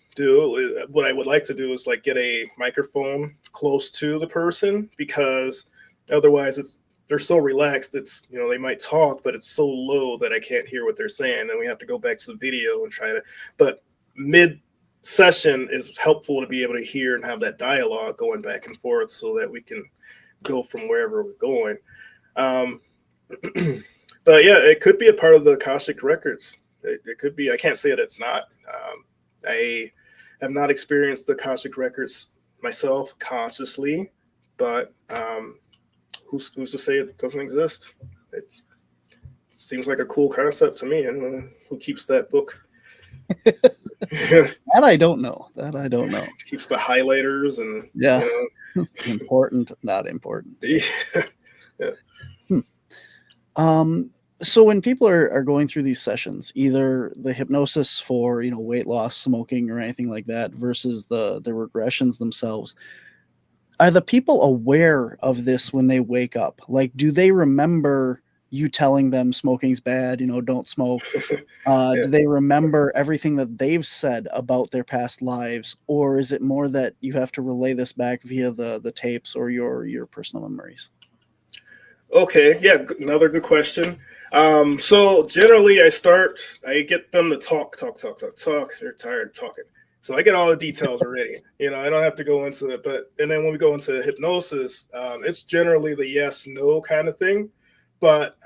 what I would like to do is like get a microphone close to the person, because otherwise they're so relaxed. It's, they might talk, but it's so low that I can't hear what they're saying. And we have to go back to the video and but mid session is helpful to be able to hear and have that dialogue going back and forth so that we can go from wherever we're going. But yeah, it could be a part of the Akashic records. It could be. I can't say that it's not. I have not experienced the Akashic records myself consciously, but who's to say it doesn't exist? It seems like a cool concept to me. And who keeps that book? That I don't know. Keeps the highlighters and important, not important. Yeah. So when people are going through these sessions, either the hypnosis for weight loss, smoking, or anything like that, versus the regressions themselves, are the people aware of this when they wake up? Like, do they remember you telling them smoking's bad, don't smoke? Do they remember everything that they've said about their past lives? Or is it more that you have to relay this back via the tapes or your personal memories? Okay, yeah, another good question. So generally I get them to talk. They're tired of talking. So I get all the details already. I don't have to go into it. And then when we go into hypnosis, it's generally the yes, no kind of thing. But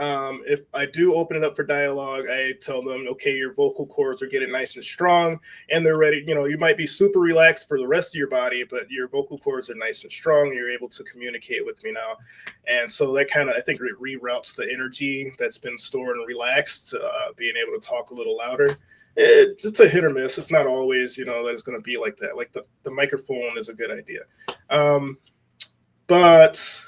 if I do open it up for dialogue, I tell them, okay, your vocal cords are getting nice and strong and they're ready. You might be super relaxed for the rest of your body, but your vocal cords are nice and strong. You're able to communicate with me now. And so that kind of, I think, it reroutes the energy that's been stored and relaxed, being able to talk a little louder. It's a hit or miss. It's not always, that it's going to be like that. Like the microphone is a good idea. But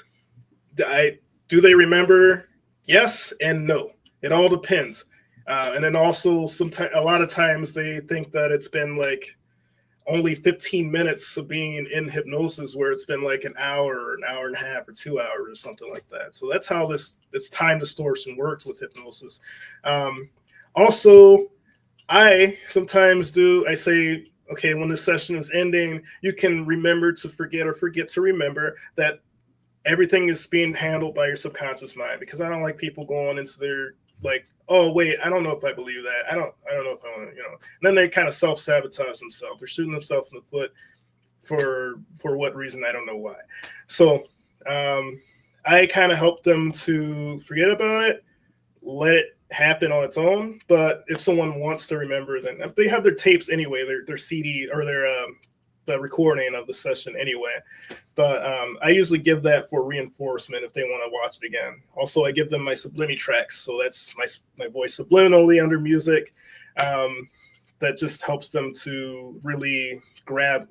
do they remember? Yes and no. It all depends. And then also a lot of times they think that it's been like only 15 minutes of being in hypnosis, where it's been like an hour or an hour and a half or 2 hours or something like that. So that's how this time distortion works with hypnosis. Also, I sometimes I say, okay, when the session is ending, you can remember to forget or forget to remember that everything is being handled by your subconscious mind, because I don't like people going into their like, oh wait, I don't know if I believe that. I don't know if I want to, And then they kind of self-sabotage themselves. They're shooting themselves in the foot for what reason, I don't know why. So I kind of help them to forget about it, let it happen on its own. But if someone wants to remember, then if they have their tapes anyway, their CD or their the recording of the session anyway. But I usually give that for reinforcement if they want to watch it again. Also, I give them my sublime tracks. So that's my voice subliminally under music. That just helps them to really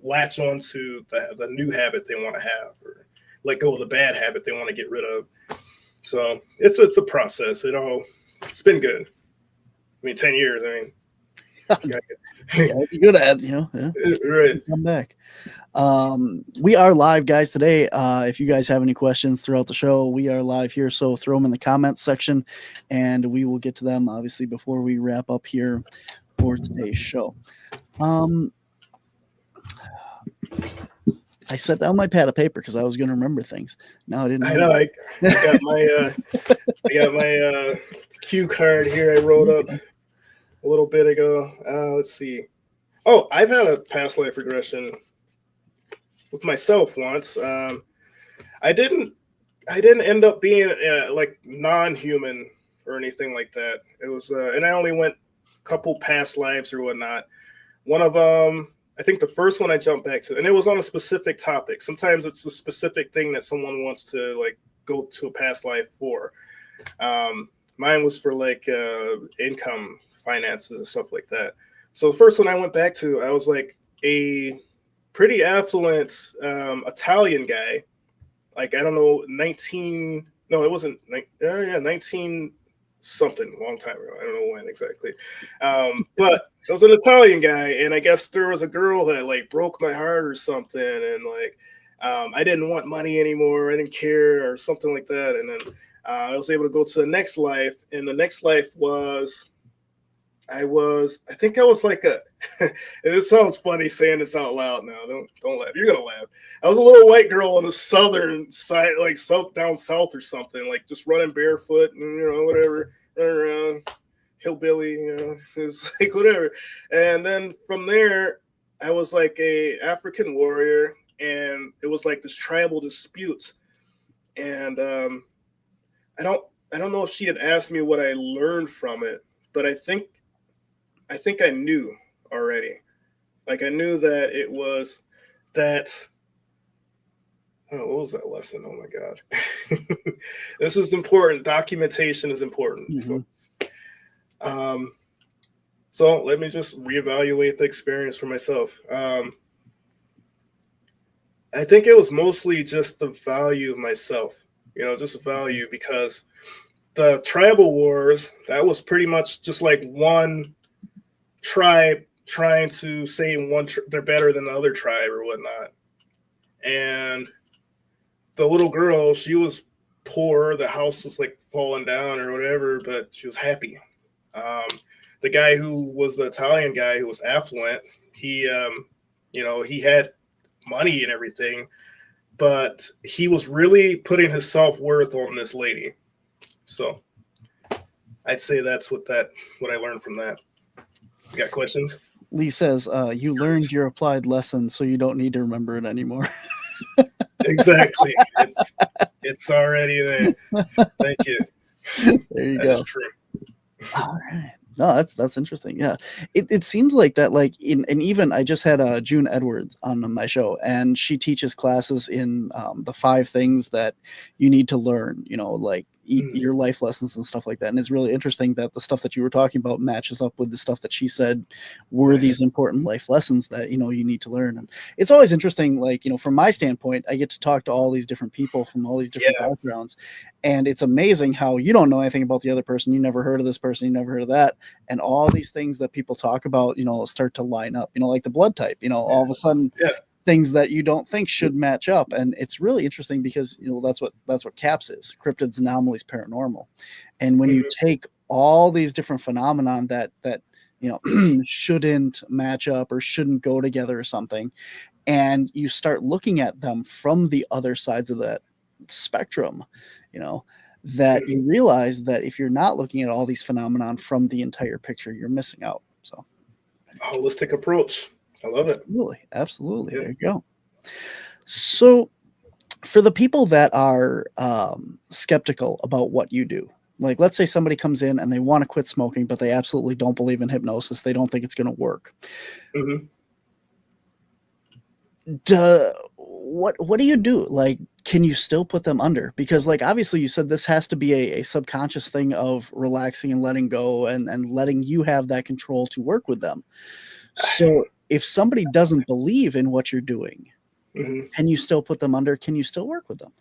latch on to the new habit they want to have, or let go of the bad habit they want to get rid of. So it's a process. It's been good. I mean, 10 years. I mean, you're good at, yeah. Right. Come back. We are live, guys, today. If you guys have any questions throughout the show, we are live here. So throw them in the comments section and we will get to them, obviously, before we wrap up here for today's show. I set down my pad of paper because I was going to remember things. No, I didn't. I know. I got my cue card here. I wrote up a little bit ago. Let's see. Oh, I've had a past life regression with myself once. I didn't end up being like non-human or anything like that. It was, and I only went a couple past lives or whatnot. One of them, I think the first one I jumped back to, and it was on a specific topic. Sometimes it's a specific thing that someone wants to like go to a past life for. Mine was for like income, finances, and stuff like that. So the first one I went back to, I was like a pretty affluent Italian guy. Like, I don't know, 19 something, a long time ago. I don't know when exactly. But I was an Italian guy, and I guess there was a girl that like broke my heart or something, and like I didn't want money anymore. I didn't care or something like that. And then I was able to go to the next life, and the next life was I think I was like and it sounds funny saying this out loud now. Don't laugh. You're gonna laugh. I was a little white girl on the southern side, like down south or something, like just running barefoot and whatever, running around, hillbilly, it's like whatever. And then from there, I was like a African warrior, and it was like this tribal dispute. And I don't know if she had asked me what I learned from it, but I think I knew already. Like, I knew that it was that. Oh, what was that lesson? Oh my God. This is important. Documentation is important. Mm-hmm. So let me just reevaluate the experience for myself. I think it was mostly just the value of myself, just value, because the tribal wars, that was pretty much just like one tribe trying to say they're better than the other tribe or whatnot. And the little girl, she was poor. The house was like falling down or whatever, but she was happy. The guy who was the Italian guy who was affluent, he had money and everything, but he was really putting his self-worth on this lady. So I'd say that's what I learned from that. You got questions? Lee says, you learned your applied lesson, so you don't need to remember it anymore. Exactly. It's already there. Thank you. There you that go. Is true. All right. No, that's interesting. Yeah. It seems like that, like and even I just had June Edwards on my show, and she teaches classes in the 5 things that you need to learn, like your life lessons and stuff like that. And it's really interesting that the stuff that you were talking about matches up with the stuff that she said were these important life lessons that, you need to learn. And it's always interesting, like, from my standpoint, I get to talk to all these different people from all these different backgrounds. And it's amazing how you don't know anything about the other person. You never heard of this person. You never heard of that. And all these things that people talk about, start to line up, like the blood type, all of a sudden things that you don't think should match up. And it's really interesting because, that's what CAPS is, cryptids, anomalies, paranormal. And when you take all these different phenomenon that shouldn't match up or shouldn't go together or something, and you start looking at them from the other sides of that spectrum, that you realize that if you're not looking at all these phenomenon from the entire picture, you're missing out. So holistic approach. I love it. Absolutely. There you go. So for the people that are skeptical about what you do, like, let's say somebody comes in and they want to quit smoking, but they absolutely don't believe in hypnosis. They don't think it's going to work. Mm-hmm. what do you do? Like, can you still put them under? Because like, obviously you said this has to be a subconscious thing of relaxing and letting go and letting you have that control to work with them. So if somebody doesn't believe in what you're doing, can you still put them under? Can you still work with them?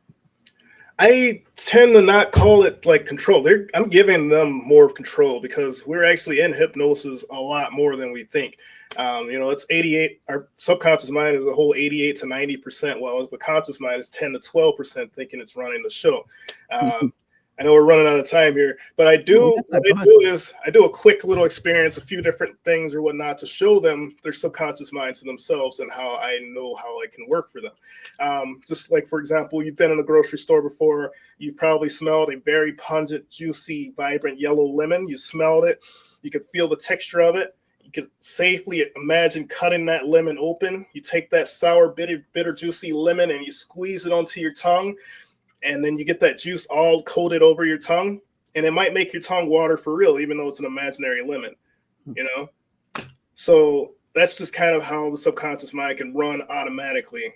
I tend to not call it like control. I'm giving them more of control because we're actually in hypnosis a lot more than we think. It's 88. Our subconscious mind is a whole 88 to 90%, while the conscious mind is 10 to 12% thinking it's running the show. I know we're running out of time here, but I do a quick little experience, a few different things or whatnot to show them their subconscious mind to themselves and how I know how I can work for them. Just like, for example, you've been in a grocery store before, you've probably smelled a very pungent, juicy, vibrant yellow lemon. You smelled it. You could feel the texture of it. You could safely imagine cutting that lemon open. You take that sour, bitter, juicy lemon and you squeeze it onto your tongue. And then you get that juice all coated over your tongue, and it might make your tongue water for real, even though it's an imaginary lemon, So that's just kind of how the subconscious mind can run automatically.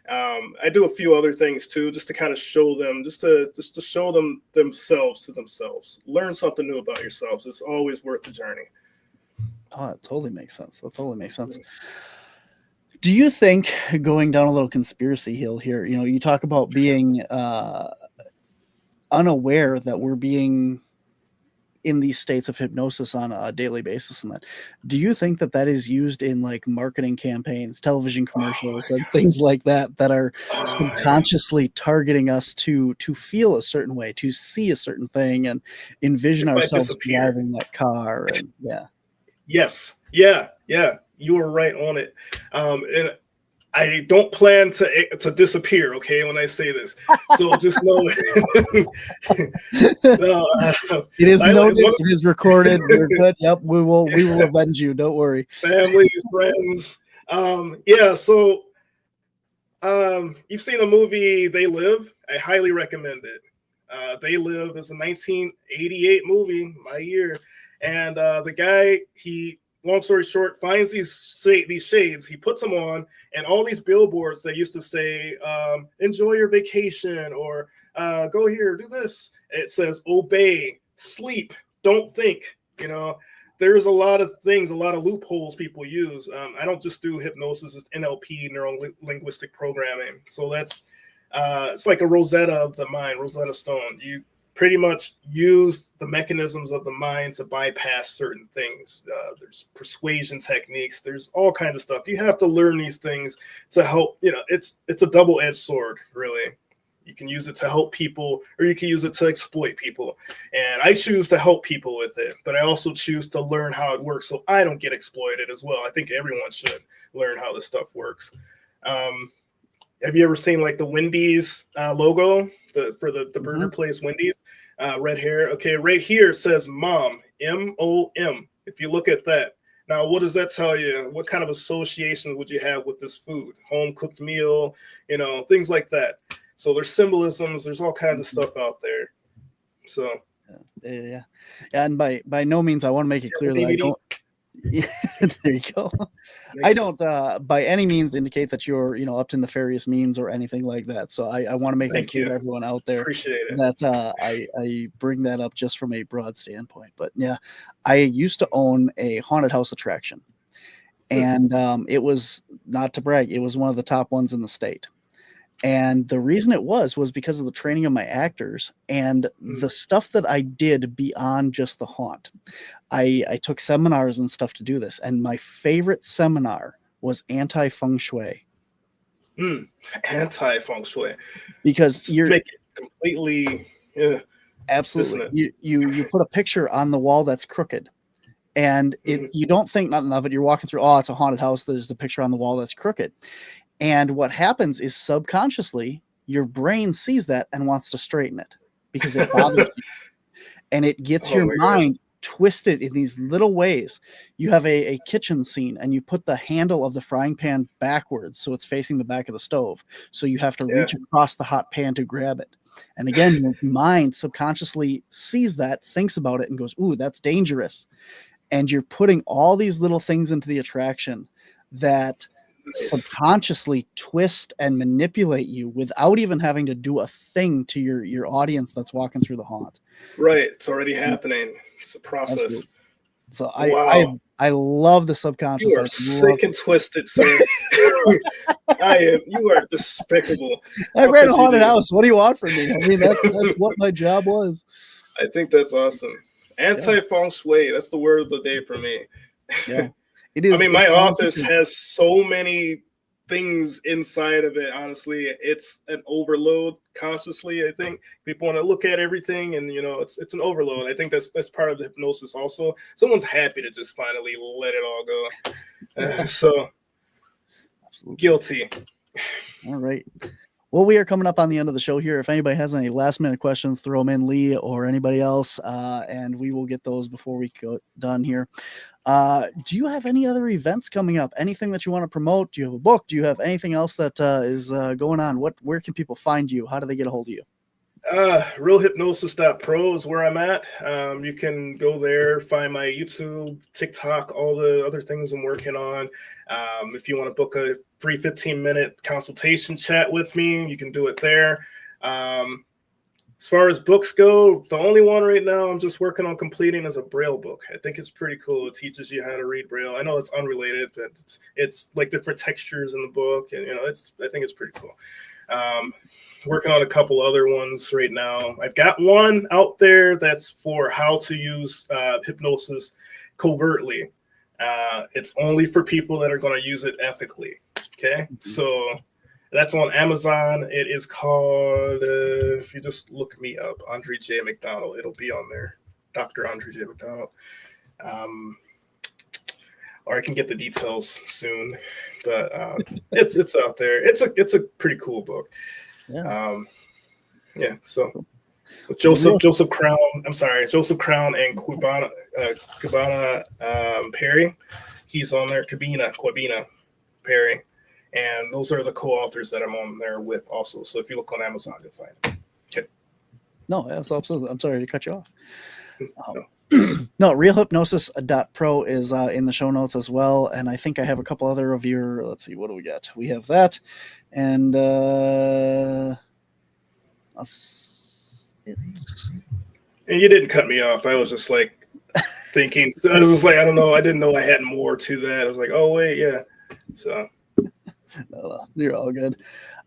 I do a few other things too, just to kind of show them, just to show them themselves to themselves. Learn something new about yourselves. It's always worth the journey. Oh, that totally makes sense. Do you think, going down a little conspiracy hill here, you talk about being unaware that we're being in these states of hypnosis on a daily basis, and that, do you think that is used in like marketing campaigns, television commercials, and things like that are subconsciously targeting us to feel a certain way, to see a certain thing, and envision ourselves driving that car? And Yes. Yeah. You were right on it. And I don't plan to disappear, okay, when I say this. So just know it is noted, it is recorded. We're good. Yep, we will avenge you. Don't worry. Family, friends. So you've seen the movie They Live? I highly recommend it. They Live is a 1988 movie, my year. And the guy, long story short, finds these shades, he puts them on, and all these billboards that used to say, enjoy your vacation, or go here, do this. It says, obey, sleep, don't think. There's a lot of things, a lot of loopholes people use. I don't just do hypnosis, it's NLP, neuro-linguistic programming. So that's, it's like a Rosetta of the mind, Rosetta Stone. You pretty much use the mechanisms of the mind to bypass certain things. There's persuasion techniques. There's all kinds of stuff. You have to learn these things to help. It's a double-edged sword, really. You can use it to help people, or you can use it to exploit people. And I choose to help people with it, but I also choose to learn how it works so I don't get exploited as well. I think everyone should learn how this stuff works. Have you ever seen like the Wendy's logo for the burger place Wendy's? Red hair. Okay, right here it says mom, M-O-M. If you look at that. Now, what does that tell you? What kind of association would you have with this food? Home cooked meal, things like that. So there's symbolisms, there's all kinds of stuff out there. So yeah. And by no means I want to make it clear that I don't. Yeah, there you go. I don't by any means indicate that you're up to nefarious means or anything like that. So I want to make that clear to everyone out there. Appreciate it. That I bring that up just from a broad standpoint. But yeah, I used to own a haunted house attraction, and it was, not to brag, it was one of the top ones in the state. And the reason it was because of the training of my actors and the stuff that I did beyond just the haunt. I took seminars and stuff to do this. And my favorite seminar was anti-feng shui. Anti-feng shui. Because you're make it completely absolutely. You put a picture on the wall that's crooked. And you don't think nothing of it. You're walking through, it's a haunted house. There's a picture on the wall that's crooked. And what happens is subconsciously, your brain sees that and wants to straighten it because it bothers you. And it gets your mind twisted in these little ways. You have a kitchen scene and you put the handle of the frying pan backwards so it's facing the back of the stove. So you have to reach across the hot pan to grab it. And again, your mind subconsciously sees that, thinks about it, and goes, ooh, that's dangerous. And you're putting all these little things into the attraction that subconsciously twist and manipulate you without even having to do a thing to your audience that's walking through the haunt. Right. It's already happening. It's a process. Absolutely. So Wow. I love the subconscious. You are sick and twisted, sir. You are despicable. I ran a haunted house. What do you want from me? I mean, that's what my job was. I think that's awesome. Anti-feng shui. That's the word of the day for me. Yeah, it is. I mean, my office has so many things inside of it. Honestly, it's an overload consciously. I think people want to look at everything, and it's an overload. I think that's part of the hypnosis. Also, someone's happy to just finally let it all go. So guilty. All right. Well, we are coming up on the end of the show here. If anybody has any last minute questions, throw them in, Lee or anybody else, and we will get those before we go done here. Do you have any other events coming up? Anything that you want to promote? Do you have a book? Do you have anything else that is going on? Where can people find you? How do they get a hold of you? RealHypnosis.Pro is where I'm at. You can go there, find my YouTube, TikTok, all the other things I'm working on. If you want to book a free 15-minute consultation chat with me, you can do it there. As far as books go, the only one right now I'm just working on completing is a Braille book. I think it's pretty cool. It teaches you how to read Braille. I know it's unrelated, but it's like different textures in the book, and I think it's pretty cool. Working on a couple other ones right now. I've got one out there that's for how to use hypnosis covertly. It's only for people that are going to use it ethically. Okay, so that's on Amazon. It is called, if you just look me up, André J. McDonald, it'll be on there. Dr. André J. McDonald. Or I can get the details soon, but it's out there. It's a pretty cool book. Yeah. So Joseph Crown and Quibana Perry. He's on there. Quibina Perry. And those are the co-authors that I'm on there with also. So if you look on Amazon, you'll find it. Okay. No, absolutely. I'm sorry to cut you off. No, RealHypnosis.Pro is in the show notes as well. And I think I have a couple other of your, let's see, what do we got? We have that. And that's it. And you didn't cut me off. I was just like thinking, I was like, I don't know. I didn't know I had more to that. I was like, oh, wait, yeah. So. No, you're all good.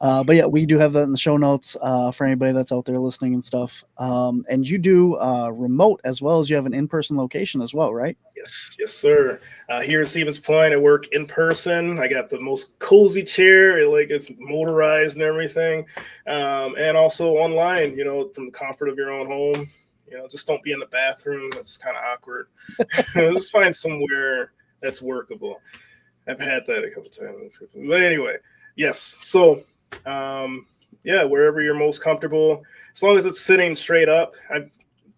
But yeah, we do have that in the show notes for anybody that's out there listening and stuff. And you do remote as well as you have an in-person location as well, right? Yes, sir. Here in Stevens Point, I work in person. I got the most cozy chair. It's motorized and everything. And also online, from the comfort of your own home. Just don't be in the bathroom. That's kind of awkward. Just find somewhere that's workable. I've had that a couple times. But anyway, yes. So, wherever you're most comfortable, as long as it's sitting straight up.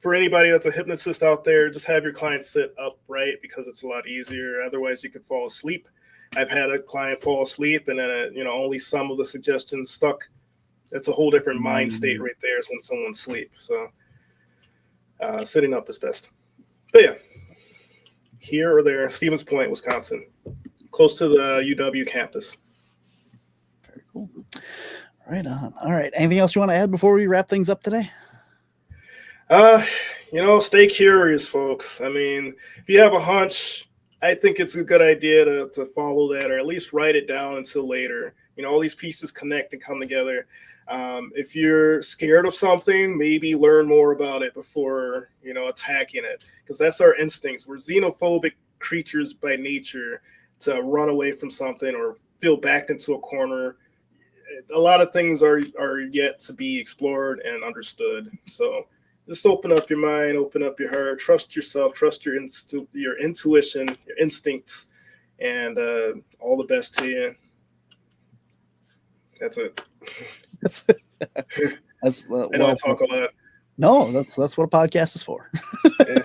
For anybody that's a hypnotist out there, just have your client sit upright because it's a lot easier. Otherwise, you could fall asleep. I've had a client fall asleep and then, only some of the suggestions stuck. It's a whole different mind state right there is when someone's asleep. So, sitting up is best. But yeah, here or there, Stevens Point, Wisconsin. Close to the UW campus. Very cool. Right on. All right. Anything else you want to add before we wrap things up today? Stay curious, folks. I mean, if you have a hunch, I think it's a good idea to follow that or at least write it down until later. All these pieces connect and come together. If you're scared of something, maybe learn more about it before, attacking it. Because that's our instincts. We're xenophobic creatures by nature. To run away from something or feel backed into a corner. A lot of things are yet to be explored and understood. So just open up your mind, open up your heart, trust yourself, trust your intuition, your instincts, and all the best to you. That's it. I know I talk a lot. No, that's what a podcast is for. Yeah,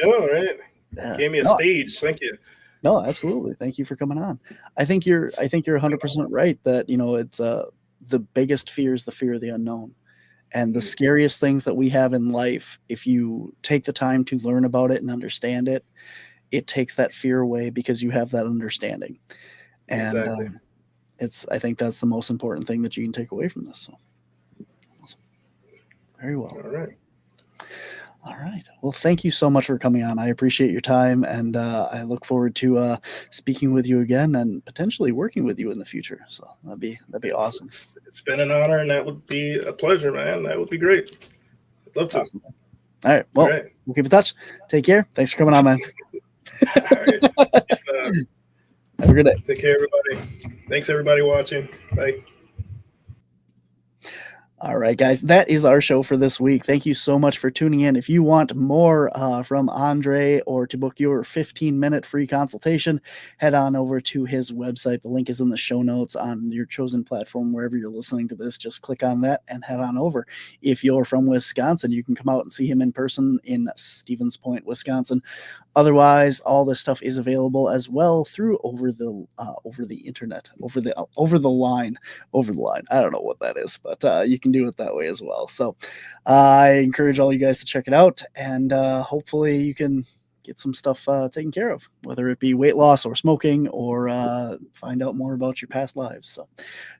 I know, right? Yeah. Gave me a stage. Thank you. No, absolutely. Thank you for coming on. I think you're 100% right that, it's the biggest fear is the fear of the unknown. And the scariest things that we have in life, if you take the time to learn about it and understand it, it takes that fear away because you have that understanding. And exactly. I think that's the most important thing that you can take away from this. So awesome. Very well. All right. Well, thank you so much for coming on. I appreciate your time, and I look forward to speaking with you again and potentially working with you in the future. So that'd be awesome. It's been an honor, and that would be a pleasure, man. That would be great. I'd love to. Awesome. All right. Well, we'll keep in touch. Take care. Thanks for coming on, man. All right. Yes, have a good day. Take care, everybody. Thanks, everybody watching. Bye. All right, guys, that is our show for this week. Thank you so much for tuning in. If you want more from Andre or to book your 15-minute free consultation, head on over to his website. The link is in the show notes on your chosen platform, wherever you're listening to this. Just click on that and head on over. If you're from Wisconsin, you can come out and see him in person in Stevens Point, Wisconsin. Otherwise, all this stuff is available as well through over the internet, over the line. I don't know what that is, but you can do it that way as well. So I encourage all you guys to check it out, and hopefully you can get some stuff taken care of, whether it be weight loss or smoking or find out more about your past lives. So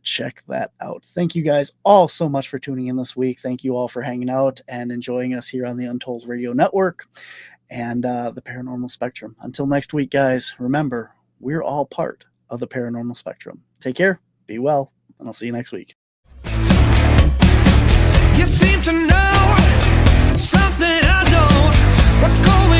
check that out. Thank you guys all so much for tuning in this week. Thank you all for hanging out and enjoying us here on the Untold Radio Network and the Paranormal Spectrum. Until next week, guys, remember, we're all part of the Paranormal Spectrum. Take care, be well, and I'll see you next week. You seem to know something I don't. What's going